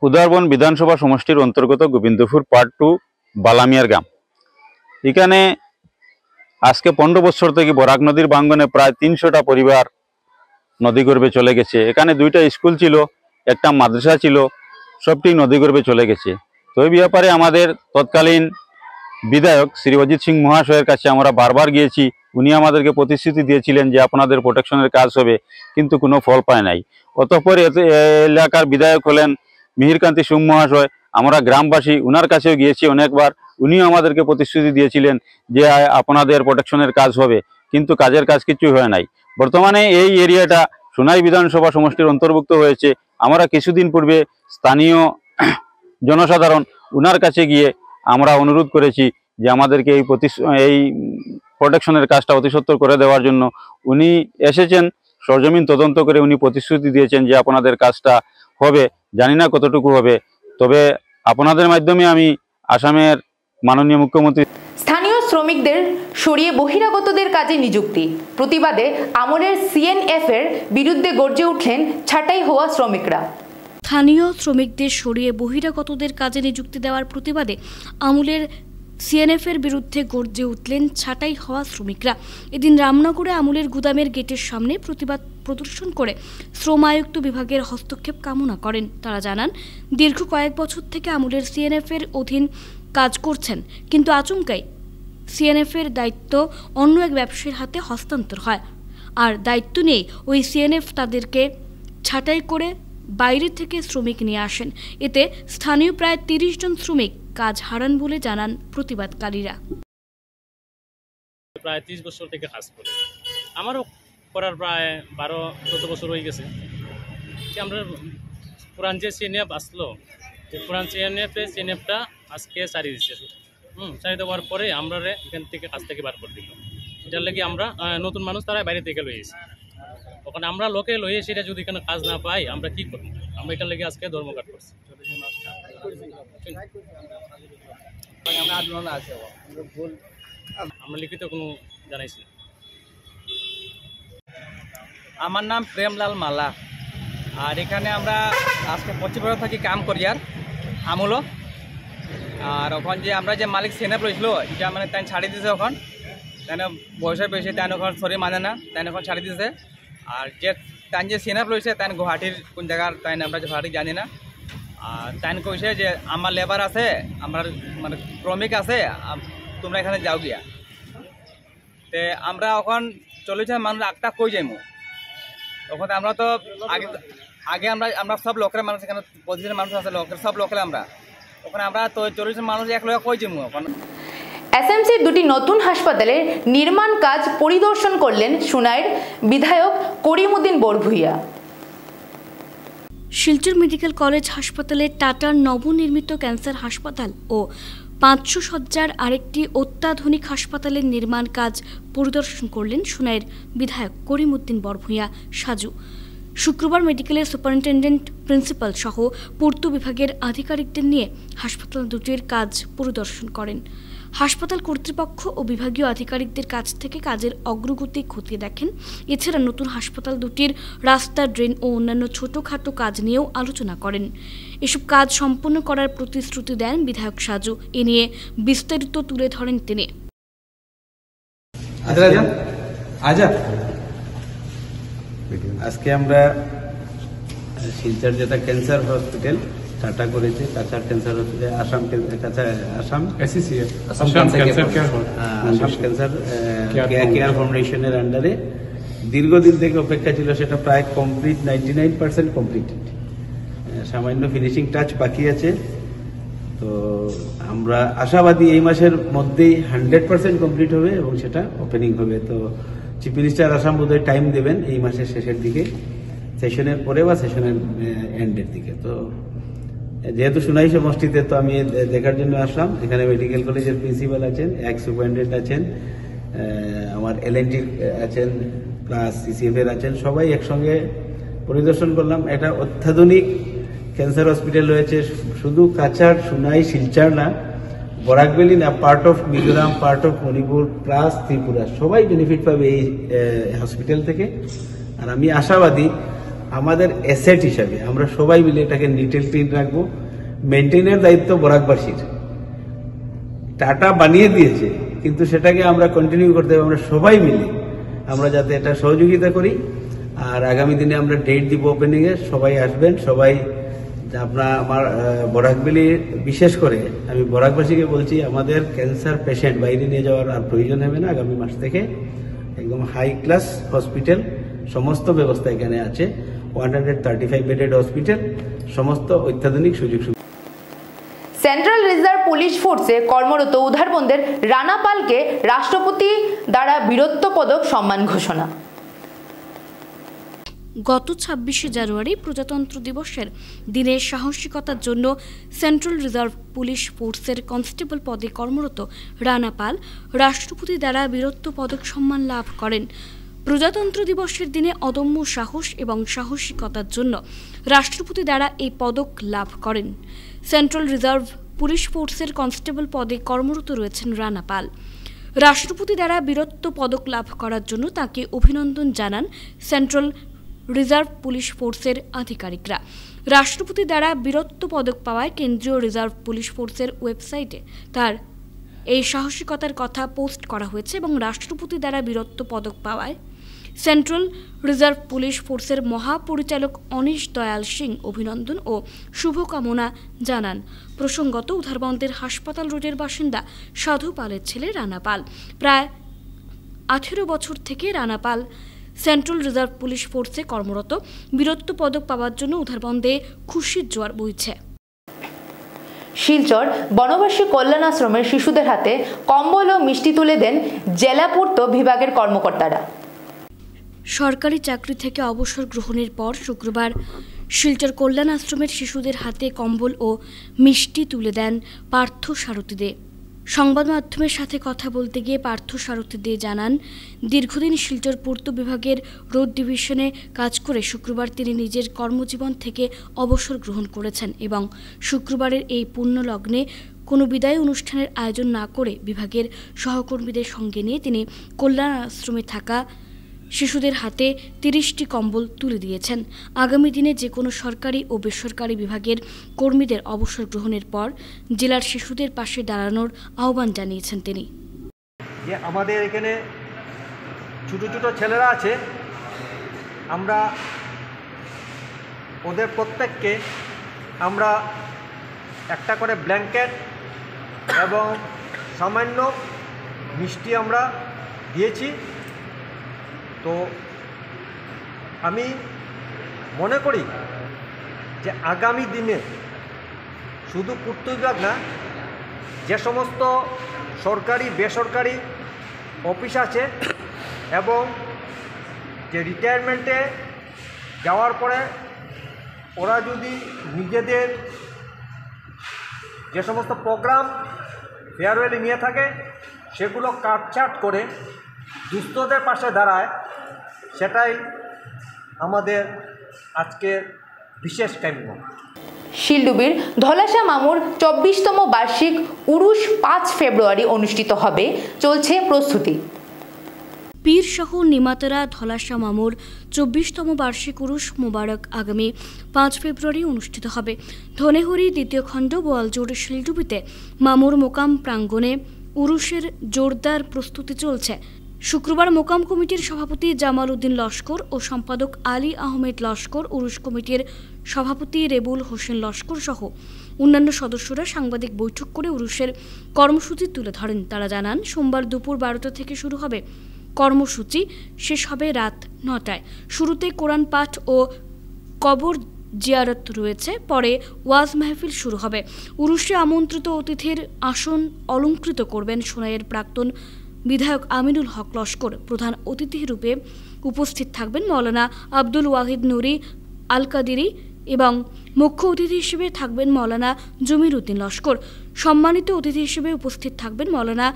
[SPEAKER 13] উদারবন বিধানসভা সমষ্টির অন্তর্গত গোবিন্দপুর পার্ট 2 বালামিয়ার গ্রাম। এখানে আজকে 15 বছর থেকে বরাক নদীর ভাঙনে প্রায় 300টা পরিবার নদীগর্ভে চলে গেছে। এখানে 2টা স্কুল ছিল, একটা মাদ্রাসা ছিল, সবটি নদীগর্ভে চলে গেছে। তো এই ব্যাপারে আমাদের তৎকালীন বিধায়ক শ্রী অজিত সিং মহাশয়ের কাছে আমরা বারবার গিয়েছি। উনি আমাদেরকে প্রতিশ্রুতি দিয়েছিলেন যে আপনাদের প্রোটেকশনের কাজ হবে, কিন্তু কোনো ফল পায় নাই। অতঃপর এলাকার বিধায়ক হলেন মিহিরকান্তি সিং মহাশয়। আমরা গ্রামবাসী উনার কাছেও গিয়েছি অনেকবার। উনিও আমাদেরকে প্রতিশ্রুতি দিয়েছিলেন যে আপনাদের প্রোটেকশনের কাজ হবে, কিন্তু কাজের কাজ কিছু হয় নাই। বর্তমানে এই এরিয়াটা সোনাই বিধানসভা সমষ্টির অন্তর্ভুক্ত হয়েছে। আমরা কিছুদিন পূর্বে স্থানীয় জনসাধারণ উনার কাছে গিয়ে আমরা অনুরোধ করেছি যে আমাদেরকে এই প্রোটেকশনের কাজটা অতি সত্বর করে দেওয়ার জন্য। উনি এসেছেন, সরজমিন তদন্ত করে উনি প্রতিশ্রুতি দিয়েছেন যে আপনাদের কাজটা হবে। জানি না কতটুকু হবে, তবে আপনাদের মাধ্যমে আমি আসামের মাননীয় মুখ্যমন্ত্রী
[SPEAKER 2] স্থানীয় শ্রমিকদের সরিয়ে বহিরাগতদের কাজে নিযুক্তি প্রতিবাদে আমলের সিএনএফ এর বিরুদ্ধে গর্জে উঠলেন ছাঁটাই হওয়া শ্রমিকরা।
[SPEAKER 1] স্থানীয় শ্রমিকদের সরিয়ে বহিরাগতদের কাজে নিযুক্তি দেওয়ার প্রতিবাদে আমলের সিএনএফ এর বিরুদ্ধে গর্জে উঠলেন ছাঁটাই হওয়া শ্রমিকরা। এদিন রামনগরে আমলের গুদামের গেটের সামনে প্রতিবাদ প্রদর্শন করে শ্রম আয়ুক্ত বিভাগের হস্তক্ষেপ কামনা করেন। তারা জানান, দীর্ঘ কয়েক বছর থেকে আমলের সিএনএফ এর অধীন কাজ করছেন, কিন্তু আচমকাই সিএনএফ এর দায়িত্ব অন্য এক ব্যবসায়ীর হাতে হস্তান্তর হয়। আর দায়িত্ব নিয়ে ওই সিএনএফ তাদেরকে ছাঁটাই করে বাইরে থেকে শ্রমিক নিয়ে আসেন। এতে স্থানীয় প্রায় 30 জন শ্রমিক কাজ হারান বলে জানান প্রতিবাদকারীরা।
[SPEAKER 16] প্রায় 30 বছর থেকে কাজ করে, আমারও করার প্রায় 12-14 বছর হয়ে গেছে। আমরা পুরান যে সিএনএফ আসলো, পুরান সিএনএফটা আজকে সারিয়ে দিচ্ছে। সারিয়ে দেওয়ার পরে আমরা এখান থেকে কাজ থেকে বার করে দিল। এটার লাগে আমরা নতুন মানুষ তারা বাইরে থেকে লই এসেছি। ওখানে আমরা লোকে লই এসে এটা যদি এখানে কাজ না পাই আমরা কি করবো? আমরা এটার লাগে আজকে ধর্মঘট করছি। আমরা লিখিত কোনো জানাইছি না।
[SPEAKER 17] আমার নাম প্রেমলাল মালা, আর এখানে আমরা আজকে 25 বছর থাকি কাম করি আর আমলো। আর ওখান যে আমরা যে মালিক সেনেপ রয়েছিল এটা মানে তাই ছাড়ি দিয়েছে। ওখান তাই বয়সের বেশি তাই ওখানে শরীর মানে না, তাই ওখানে ছাড়ি দিয়েছে। আর যে তাই যে সেনেপ রয়েছে তাই গুয়াহাটির কোন জায়গার তাই আমরা যে গুয়াহাটি জানি না। আর তাই কইছে যে আমার লেবার আছে, আমার মানে শ্রমিক আছে, তোমরা এখানে যাও গিয়া। তে আমরা ওখান চলেছে মানুষ একটা কই যাইমু। তখন আমরা তো আগে আমরা সব লোকের মানুষ, এখানে 25 মানুষ আছে লোকের, সব লোকের আমরা ওখানে আমরা তো 40 জন মানুষ এক লগে কই যাবো ওখানে।
[SPEAKER 2] এসএমসির দুটি নতুন হাসপাতালের নির্মাণ কাজ পরিদর্শন করলেন সুনাইর বিধায়ক করিমউদ্দিন বরভূইয়া।
[SPEAKER 1] শিলচর মেডিকেল কলেজ হাসপাতালে টাটার নবনির্মিত ক্যান্সার হাসপাতাল ও 500 শয্যার আরেকটি অত্যাধুনিক হাসপাতালের নির্মাণ কাজ পরিদর্শন করলেন সুনাইর বিধায়ক করিমউদ্দিন বরভূইয়া সাজু। শুক্রবার মেডিকেলের সুপারিনটেন্ডেন্ট প্রিন্সিপাল সহ পূর্ত বিভাগের আধিকারিকদের নিয়ে হাসপাতাল দুটির কাজ পরিদর্শন করেন। হাসপাতাল কর্তৃপক্ষ ও বিভাগীয় আধিকারিকদের কাছ থেকে কাজের অগ্রগতি খতিয়ে দেখেন। এছাড়া নতুন হাসপাতাল দুটির রাস্তা, ড্রেন ও অন্যান্য ছোটখাটো কাজ নিয়েও আলোচনা করেন। এসব কাজ সম্পন্ন করার প্রতিশ্রুতি দেন বিধায়ক সাজু। এ নিয়ে বিস্তারিত তুলে ধরেন তিনি।
[SPEAKER 18] আজকে আমরা শিলচর যেটা ক্যান্সার হসপিটাল টাটা করেছে, Cachar cancer hospital, Assam cancer care ফাউন্ডেশনের আন্ডারে দীর্ঘদিন থেকে অপেক্ষা ছিল, সেটা প্রায় কমপ্লিট, 99% কমপ্লিটেড। সামান্য ফিনিশিং টাচ বাকি আছে। তো আমরা আশাবাদী এই মাসের মধ্যেই 100% কমপ্লিট হবে এবং সেটা ওপেনিং হবে। তো চিফ মিনিস্টার আসাম বোধহয় টাইম দেবেন এই মাসের শেষের দিকে, সেশনের পরে বা সেশনের এন্ডের দিকে। তো যেহেতু সুনাই সমষ্টিতে, তো আমি দেখার জন্য আসলাম। এখানে মেডিকেল কলেজের প্রিন্সিপাল আছেন, এক্স সুপারিনটেন্ডেন্ট আছেন, আমার LNT আছেন, প্লাস CCF এর আছেন, সবাই একসঙ্গে পরিদর্শন করলাম। এটা অত্যাধুনিক ক্যান্সার হসপিটাল রয়েছে, শুধু কাছাড়, সুনাই, শিলচর না, বরাকবেলি না, part of Mizoram, part of Manipur, plus Tripura, সবাই বেনিফিট পাবে এই হসপিটাল থেকে। আর আমি আশাবাদী আমাদের অ্যাসেট হিসাবে আমরা সবাই মিলে এটাকে নিট এন্ড ক্লিন রাখবো। মেনটেনের দায়িত্ব বরাকবাসীর। টাটা বানিয়ে দিয়েছে, কিন্তু সেটাকে আমরা কন্টিনিউ করতে হবে। আমরা সবাই মিলে আমরা যাতে এটা সহযোগিতা করি। আর আগামী দিনে আমরা ডেট দিব ওপেনিংয়ে, সবাই আসবেন। সবাই আমার বরাকবেলি, বিশেষ করে আমি বরাকবাসীকে বলছি, আমাদের ক্যান্সার পেশেন্ট বাইরে নিয়ে যাওয়ার আর প্রয়োজন হবে না। আগামী মাস থেকে একদম হাই ক্লাস হসপিটাল, সমস্ত ব্যবস্থা এখানে আছে। 135 বেডেড হসপিটাল, সমস্ত অত্যাধুনিক সুযোগ সুবিধা।
[SPEAKER 2] সেন্ট্রাল রিজার্ভ পুলিশ ফোর্সে কর্মরত উধারবন্দের রানা পালকে রাষ্ট্রপতি দ্বারা বীরত্ব পদক সম্মান ঘোষণা।
[SPEAKER 1] গত 26শে জানুয়ারি প্রজাতন্ত্র দিবসের দিনে সাহসিকতার জন্য সেন্ট্রাল রিজার্ভ পুলিশ ফোর্সের কনস্টেবল পদে কর্মরত রানা পাল রাষ্ট্রপতি দ্বারা বীরত্ব পদক সম্মান লাভ করেন। প্রজাতন্ত্র দিবসের দিনে অদম্য সাহস এবং সাহসিকতার জন্য রাষ্ট্রপতি দ্বারা এই পদক লাভ করেন। সেন্ট্রাল রিজার্ভ পুলিশ ফোর্সের কনস্টেবল পদে কর্মরত রয়েছেন রানা পাল। রাষ্ট্রপতি দ্বারা বীরত্ব পদক লাভ করার জন্য তাকে অভিনন্দন জানান সেন্ট্রাল রিজার্ভ পুলিশ ফোর্সের আধিকারিকরা। রাষ্ট্রপতি দ্বারা বীরত্ব পদক পাওয়ায় কেন্দ্রীয় রিজার্ভ পুলিশ ফোর্সের ওয়েবসাইটে তার এই সাহসিকতার কথা পোস্ট করা হয়েছে এবং রাষ্ট্রপতি দ্বারা বীরত্ব পদক পাওয়ায় সেন্ট্রাল রিজার্ভ পুলিশ ফোর্সের মহাপরিচালক অনিশ দয়াল সিং অভিনন্দন ও শুভকামনা জানান। প্রসঙ্গত, উধারবন্দের হাসপাতাল রোডের বাসিন্দা সাধু পালের ছেলে রানা পাল। প্রায় 18 বছর থেকে রানা পাল সেন্ট্রাল রিজার্ভ পুলিশ ফোর্সে কর্মরত। বীরত্ব পদক পাওয়ার জন্য উধারবন্দে খুশির জোয়ার বইছে।
[SPEAKER 2] শিলচর বনবাসী কল্যাণ আশ্রমের শিশুদের হাতে কম্বল ও মিষ্টি তুলে দেন জেলা পূর্ত বিভাগের কর্মকর্তারা।
[SPEAKER 1] সরকারি চাকরি থেকে অবসর গ্রহণের পর শুক্রবার শিলচর কল্যাণ আশ্রমের শিশুদের হাতে কম্বল ও মিষ্টি তুলে দেন পার্থ সারথী দে। সংবাদ মাধ্যমের সাথে কথা বলতে গিয়ে পার্থ সারথী দে জানান, দীর্ঘদিন শিলচর পূর্ত বিভাগের রোড ডিভিশনে কাজ করে শুক্রবার তিনি নিজের কর্মজীবন থেকে অবসর গ্রহণ করেছেন এবং শুক্রবারের এই পুণ্য লগ্নে কোনো বিদায় অনুষ্ঠানের আয়োজন না করে বিভাগের সহকর্মীদের সঙ্গে নিয়ে তিনি কল্যাণ আশ্রমে থাকা শিশুদের হাতে 30টি কম্বল তুলে দিয়েছেন। আগামী দিনে যে কোনো সরকারি ও বেসরকারি বিভাগের কর্মীদের অবসর গ্রহণের পর জেলার শিশুদের পাশে দাঁড়ানোর আহ্বান জানিয়েছেন তিনি।
[SPEAKER 19] যে আমাদের এখানে ছোটো ছোটো ছেলেরা আছে, আমরা ওদের প্রত্যেককে আমরা একটা করে ব্ল্যাঙ্কেট এবং সামান্য মিষ্টি আমরা দিয়েছি। তো আমি মনে করি যে আগামী দিনে শুধু পূর্ত বিভাগ না, যে সমস্ত সরকারি বেসরকারি অফিস আছে এবং যে রিটায়ারমেন্টে যাওয়ার পরে ওরা যদি নিজেদের যে সমস্ত প্রোগ্রাম ফেয়ারওয়েলে নিয়ে থাকে সেগুলো কাটছাট করে দুস্থদের পাশে দাঁড়ায়, সেটাই আমাদের আজকের বিশেষ কাম্য।
[SPEAKER 2] শিলডুবির ধলাশা মামুর 24তম বার্ষিক উরুস 5 ফেব্রুয়ারি অনুষ্ঠিত হবে, চলছে প্রস্তুতি।
[SPEAKER 1] পীরসহ নিমাতরা ধলাশা মামুর 24তম বার্ষিক উরুস মোবারক আগামী 5 ফেব্রুয়ারি অনুষ্ঠিত হবে। ধনেহরি দ্বিতীয় খণ্ড বোয়ালজোড় শিলডুবিতে মামুর মোকাম প্রাঙ্গণে উরুসের জোরদার প্রস্তুতি চলছে। শুক্রবার মোকাম কমিটির সভাপতি জামাল উদ্দিন লস্কর ও সম্পাদক আলী আহমেদ লস্কর, উরুস কমিটির সভাপতি রেবুল হোসেন লস্কর সহ অন্যান্য সদস্যরা সাংবাদিক বৈঠক করে উরুসের কর্মসূচি তুলে ধরেন। তারা জানান, সোমবার দুপুর 12টা থেকে শুরু হবে কর্মসূচি, শেষ হবে রাত 9টায়। শুরুতে কোরআন পাঠ ও কবর জিয়ারত রয়েছে, পরে ওয়াজ মাহফিল শুরু হবে। উরুসে আমন্ত্রিত অতিথির আসন অলঙ্কৃত করবেন সোনাইয়ের প্রাক্তন বিধায়ক আমিনুল হক লস্কর। প্রধান অতিথি রূপে উপস্থিত থাকবেন মৌলানা আব্দুল ওয়াহিদ নুরি আল কাদিরি এবং মুখ্য অতিথি হিসেবে থাকবেন মৌলানা জমির উদ্দিন লস্কর। সম্মানিত অতিথি হিসেবে উপস্থিত থাকবেন মৌলানা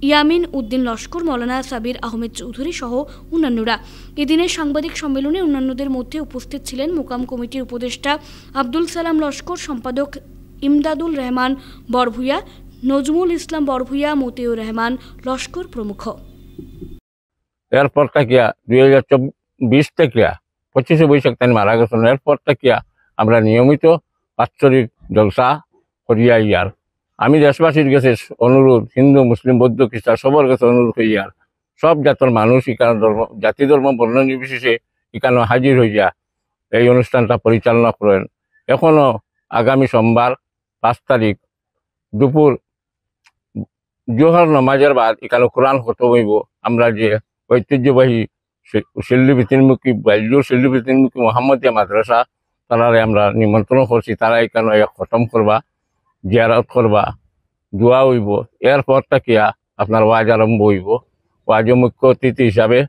[SPEAKER 1] ইয়ামিন উদ্দিন লস্কর, মৌলানা সাবির আহমেদ চৌধুরী সহ অন্যান্যরা। এদিনের সাংবাদিক সম্মেলনে অন্যান্যদের মধ্যে উপস্থিত ছিলেন মোকাম কমিটির উপদেষ্টা আব্দুল সালাম লস্কর, সম্পাদক ইমদাদুল রহমান বরভুইয়া, নজমুল ইসলাম বরভুইয়া, মতিউর রহমান লস্কর প্রমুখ।
[SPEAKER 20] এরপর থাকিয়া 2020 থেকে 25শে বৈশাখ তাই মারা গেছেন। এরপর থাকিয়া আমরা নিয়মিত বাৎসরিক জলসা করিয়া ইয়ার। আমি দেশবাসীর কাছে অনুরোধ, হিন্দু মুসলিম বৌদ্ধ খ্রিস্টান সবার কাছে অনুরোধ হইয়ার সব জাতের মানুষ এখানে জাতি ধর্ম বর্ণ নির্বিশেষে এখানে হাজির হইয়া এই অনুষ্ঠানটা পরিচালনা করেন। এখনো আগামী সোমবার 5 তারিখ দুপুর জোহর নামাজের বাদ এখানে কোরআন খতম হইব। আমরা যে ঐতিহ্যবাহী শিল্ডুবি তিনমুখী বাইজুর শিল্ডুবি তিনমুখী মোহাম্মদিয়া মাদ্রাসা তারারে আমরা নিমন্ত্রণ করছি, তারা এখানে খতম করবা, জিয়ারত করবা, দোয়া হইব। এরপর থাকিয়া আপনার ওয়াজ আরম্ভ হইব। ওয়াজে মুখ্য অতিথি হিসাবে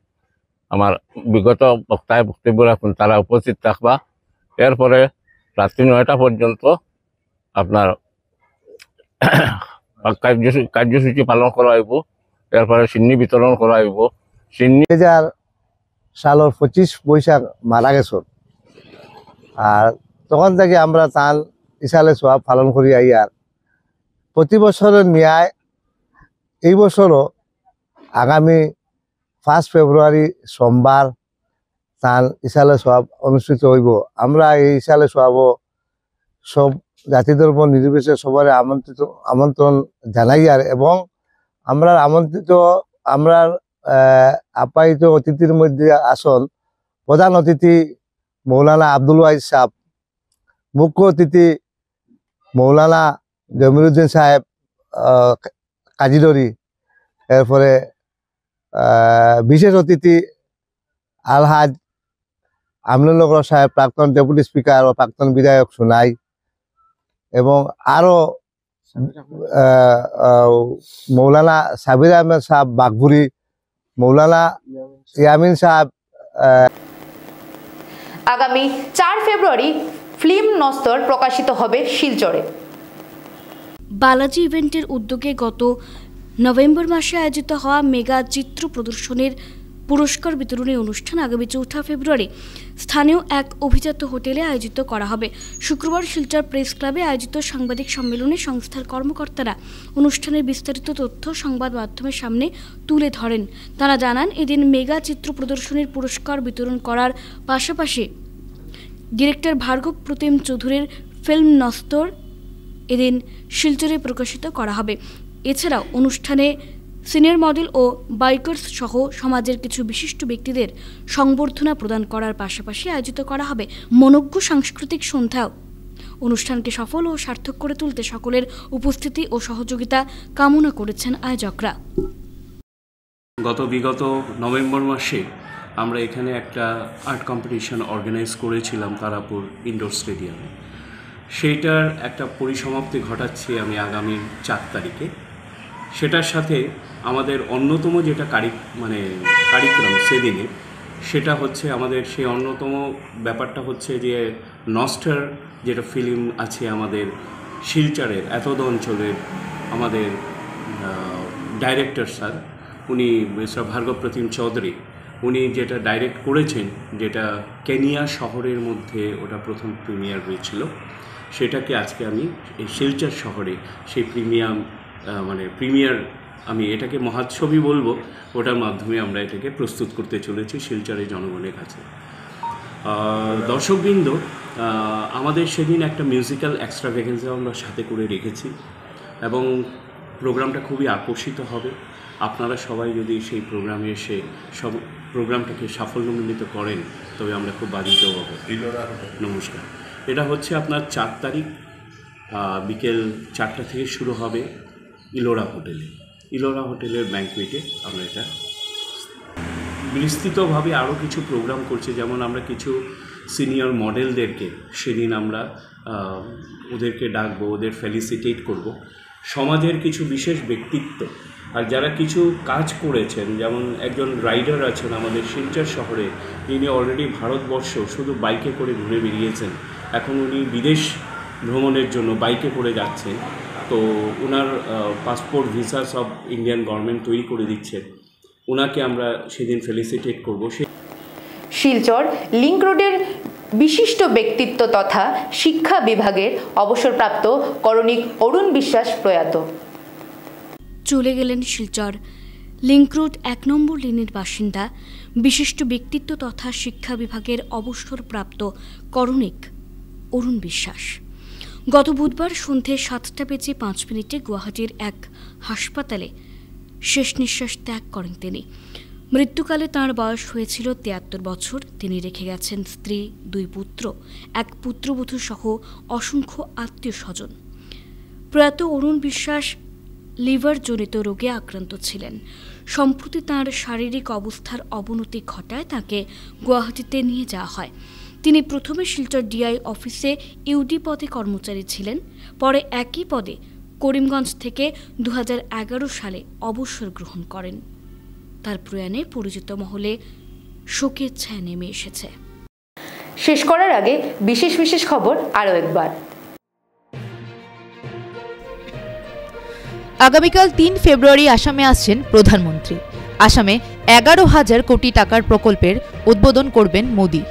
[SPEAKER 20] আমার বিগত বক্তায় বক্তব্য রাখুন, তারা উপস্থিত থাকবা। এরপরে রাত্রি 9টা পর্যন্ত আপনার কার্যসূচি পালন করা হইব। এরপরে সিন্নি বিতরণ করা হইব। সিন্নি
[SPEAKER 12] 2000 সালের 25 বৈশাখ মারা গেছ, আর তখন থেকে আমরা তার ইসালে সোয়াব পালন করি আইয়ার। প্রতি বছরের ন্যায় এই বছরও আগামী 5 ফেব্রুয়ারি সোমবার তার ইসালে সোয়াব অনুষ্ঠিত হইব। আমরা এই ইসালে সোয়াবও সব জাতি ধর্ম নির্বিশেষে সবার আমন্ত্রণ জানাই আর, এবং আমরা আমন্ত্রিত আমরা আপ্যায়িত অতিথির মধ্যে আসন প্রধান অতিথি মৌলানা আব্দুল ওয়াহিদ সাহেব, মুখ্য অতিথি মৌলানা জমিরুদ্দিন সাহেব কাজিদরি, এরপরে বিশেষ অতিথি আলহাজ আমিনুল হক সাহেব, প্রাক্তন ডেপুটি স্পিকার ও প্রাক্তন বিধায়ক সোনাই, এবং আরো মৌলানা সাবির আহমেদ সাহেব বাঘপুরি, মৌলানা ইয়ামিন সাহেব।
[SPEAKER 2] আগামী 4 ফেব্রুয়ারি ফিল্ম নস্তর প্রকাশিত হবে শিলচরে।
[SPEAKER 1] বালাজি ইভেন্টের উদ্যোগে গত নভেম্বর মাসে আয়োজিত হওয়া মেগা চিত্র প্রদর্শনীর পুরস্কার বিতরণী অনুষ্ঠান আগামী 4 ফেব্রুয়ারি স্থানীয় এক অভিজাত হোটেলে আয়োজিত করা হবে। শুক্রবার শিলচর প্রেস ক্লাবে আয়োজিত সাংবাদিক সম্মেলনে সংস্থার কর্মকর্তারা অনুষ্ঠানের বিস্তারিত তথ্য সংবাদ মাধ্যমের সামনে তুলে ধরেন। তারা জানান, এদিন মেগা চিত্র প্রদর্শনীর পুরস্কার বিতরণ করার পাশাপাশি ডিরেক্টর ভার্গব প্রতিম চৌধুরীর ফিল্ম নস্তর এদিন শিলচরে প্রকাশিত করা হবে। এছাড়াও অনুষ্ঠানে সিনিয়র মডেল ও বাইকার্স সহ সমাজের কিছু বিশিষ্ট ব্যক্তিদের সংবর্ধনা প্রদান করার পাশাপাশি আয়োজিত করা হবে মনোজ্ঞ সাংস্কৃতিক সন্ধ্যাও। অনুষ্ঠানকে সফল ও সার্থক করে তুলতে সকলের উপস্থিতি ও সহযোগিতা কামনা করেছেন আয়োজকরা।
[SPEAKER 21] বিগত নভেম্বর মাসে আমরা এখানে একটা আর্ট কম্পিটিশন অর্গানাইজ করেছিলাম তারাপুর ইনডোর স্টেডিয়ামে। সেইটার একটা পরিসমাপ্তি ঘটাচ্ছি আমি আগামী 4 তারিখে। সেটার সাথে আমাদের অন্যতম যেটা কারিক্রম সেদিনে, সেটা হচ্ছে আমাদের সেই অন্যতম ব্যাপারটা হচ্ছে যে নস্টার যেটা ফিল্ম আছে আমাদের শিলচরের এতদ অঞ্চলের আমাদের ডাইরেক্টর স্যার, উনি মিস্টার ভার্গব প্রতিম চৌধুরী, উনি যেটা ডাইরেক্ট করেছেন, যেটা কেনিয়া শহরের মধ্যে ওটা প্রথম প্রিমিয়ার হয়েছিল, সেটাকে আজকে আমি এই শিলচর শহরে সেই প্রিমিয়ার আমি এটাকে মহোৎসবই বলবো, ওটার মাধ্যমে আমরা এটাকে প্রস্তুত করতে চলেছি শিলচরের জনগণের কাছে। দর্শকবৃন্দ, আমাদের সেদিন একটা মিউজিক্যাল এক্সট্রাভ্যাগেন্সা আমরা সাথে করে রেখেছি এবং প্রোগ্রামটা খুবই আকর্ষিত হবে। আপনারা সবাই যদি সেই প্রোগ্রামে এসে সব প্রোগ্রামটাকে সাফল্যমণ্ডিত করেন তবে আমরা খুব বাধিত হব। নমস্কার। এটা হচ্ছে আপনার 4 তারিখ বিকেল 4টা থেকে শুরু হবে ইলোরা হোটেলে। ইলোরা হোটেলের ব্যাঙ্কুয়েটে আমরা এটা বিস্তৃতভাবে আরও কিছু প্রোগ্রাম করছি, যেমন আমরা কিছু সিনিয়র মডেলদেরকে সেদিন আমরা ওদেরকে ডাকবো, ওদের ফেলিসিটেট করব। সমাজের কিছু বিশেষ ব্যক্তিত্ব আর যারা কিছু কাজ করেছেন, যেমন একজন রাইডার আছেন আমাদের শিলচর শহরে, যিনি অলরেডি ভারতবর্ষ শুধু বাইকে করে ঘুরে বেরিয়েছেন, এখন উনি বিদেশ ভ্রমণের জন্য বাইকে করে যাচ্ছেন। তো ওনার পাসপোর্ট ভিসা সব ইন্ডিয়ান গভর্নমেন্ট তৈরি করে দিচ্ছে, ওনাকে আমরা সেদিন ফেলিসিটেট করব।
[SPEAKER 2] শিলচর লিংক রোডের বিশিষ্ট ব্যক্তিত্ব তথা শিক্ষা বিভাগের অবসরপ্রাপ্ত করণিক অরুণ বিশ্বাস প্রয়াত।
[SPEAKER 1] চলে গেলেন শিলচর লিংক রোড 1 নম্বর লেনের বাসিন্দা বিশিষ্ট ব্যক্তিত্ব তথা শিক্ষা বিভাগের অবসরপ্রাপ্ত করণিক অরুণ বিশ্বাস। গত বুধবার সন্ধ্যে 7:05 গুয়াহাটির এক হাসপাতালে শেষ নিঃশ্বাস ত্যাগ করেন তিনি। মৃত্যুকালে তাঁর বয়স হয়েছিল 73 বছর। তিনি রেখে গেছেন স্ত্রী, 2 পুত্র, এক পুত্রবধূ সহ অসংখ্য আত্মীয় স্বজন। প্রয়াত অরুণ বিশ্বাস লিভারজনিত রোগে আক্রান্ত ছিলেন। সম্প্রতি তাঁর শারীরিক অবস্থার অবনতি ঘটায় তাঁকে গুয়াহাটিতে নিয়ে যাওয়া হয়। তিনি প্রথমে শিলচর ডিআই অফিসে ইউডি পদে কর্মচারী ছিলেন, পরে একই পদে করিমগঞ্জ থেকে 2011 সালে অবসর গ্রহণ করেন। তার প্রয়াণে পরিচিত মহলে শোকের ছায়া নেমে এসেছে।
[SPEAKER 2] শেষ করার আগে বিশেষ বিশেষ খবর আরও একবার। আগামীকাল 3 ফেব্রুয়ারি আসামে আসছেন প্রধানমন্ত্রী। আসামে 11,000 কোটি টাকার প্রকল্পের উদ্বোধন করবেন মোদি।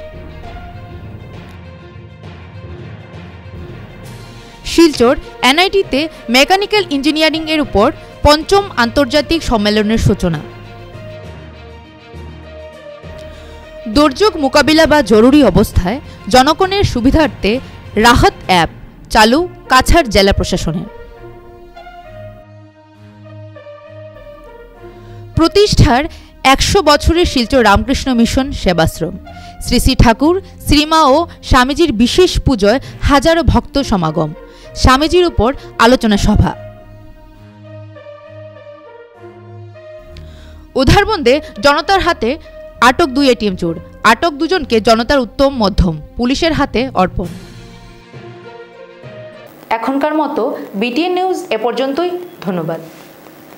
[SPEAKER 2] শিলচর এনআইটিতে মেকানিক্যাল ইঞ্জিনিয়ারিং এর উপর 5ম আন্তর্জাতিক সম্মেলনের সূচনা। দুর্যোগ মোকাবিলা বা জরুরি অবস্থায় জনগণের সুবিধার্থে রাহত অ্যাপ চালু কাছাড় জেলা প্রশাসনের। প্রতিষ্ঠার 100 বছরের শিলচর রামকৃষ্ণ মিশন সেবাশ্রম। শ্রী শ্রী ঠাকুর, শ্রীমা ও স্বামীজির বিশেষ পুজোয় হাজারো ভক্ত সমাগম। স্বামীজির উপর আলোচনা সভা। উধারবন্দে জনতার হাতে আটক 2 এটিএম চোর। আটক 2 জনকে জনতার উত্তম মধ্যম পুলিশের হাতে অর্পণ। এখনকার মতো বিটিএন নিউজ এ পর্যন্তই। ধন্যবাদ।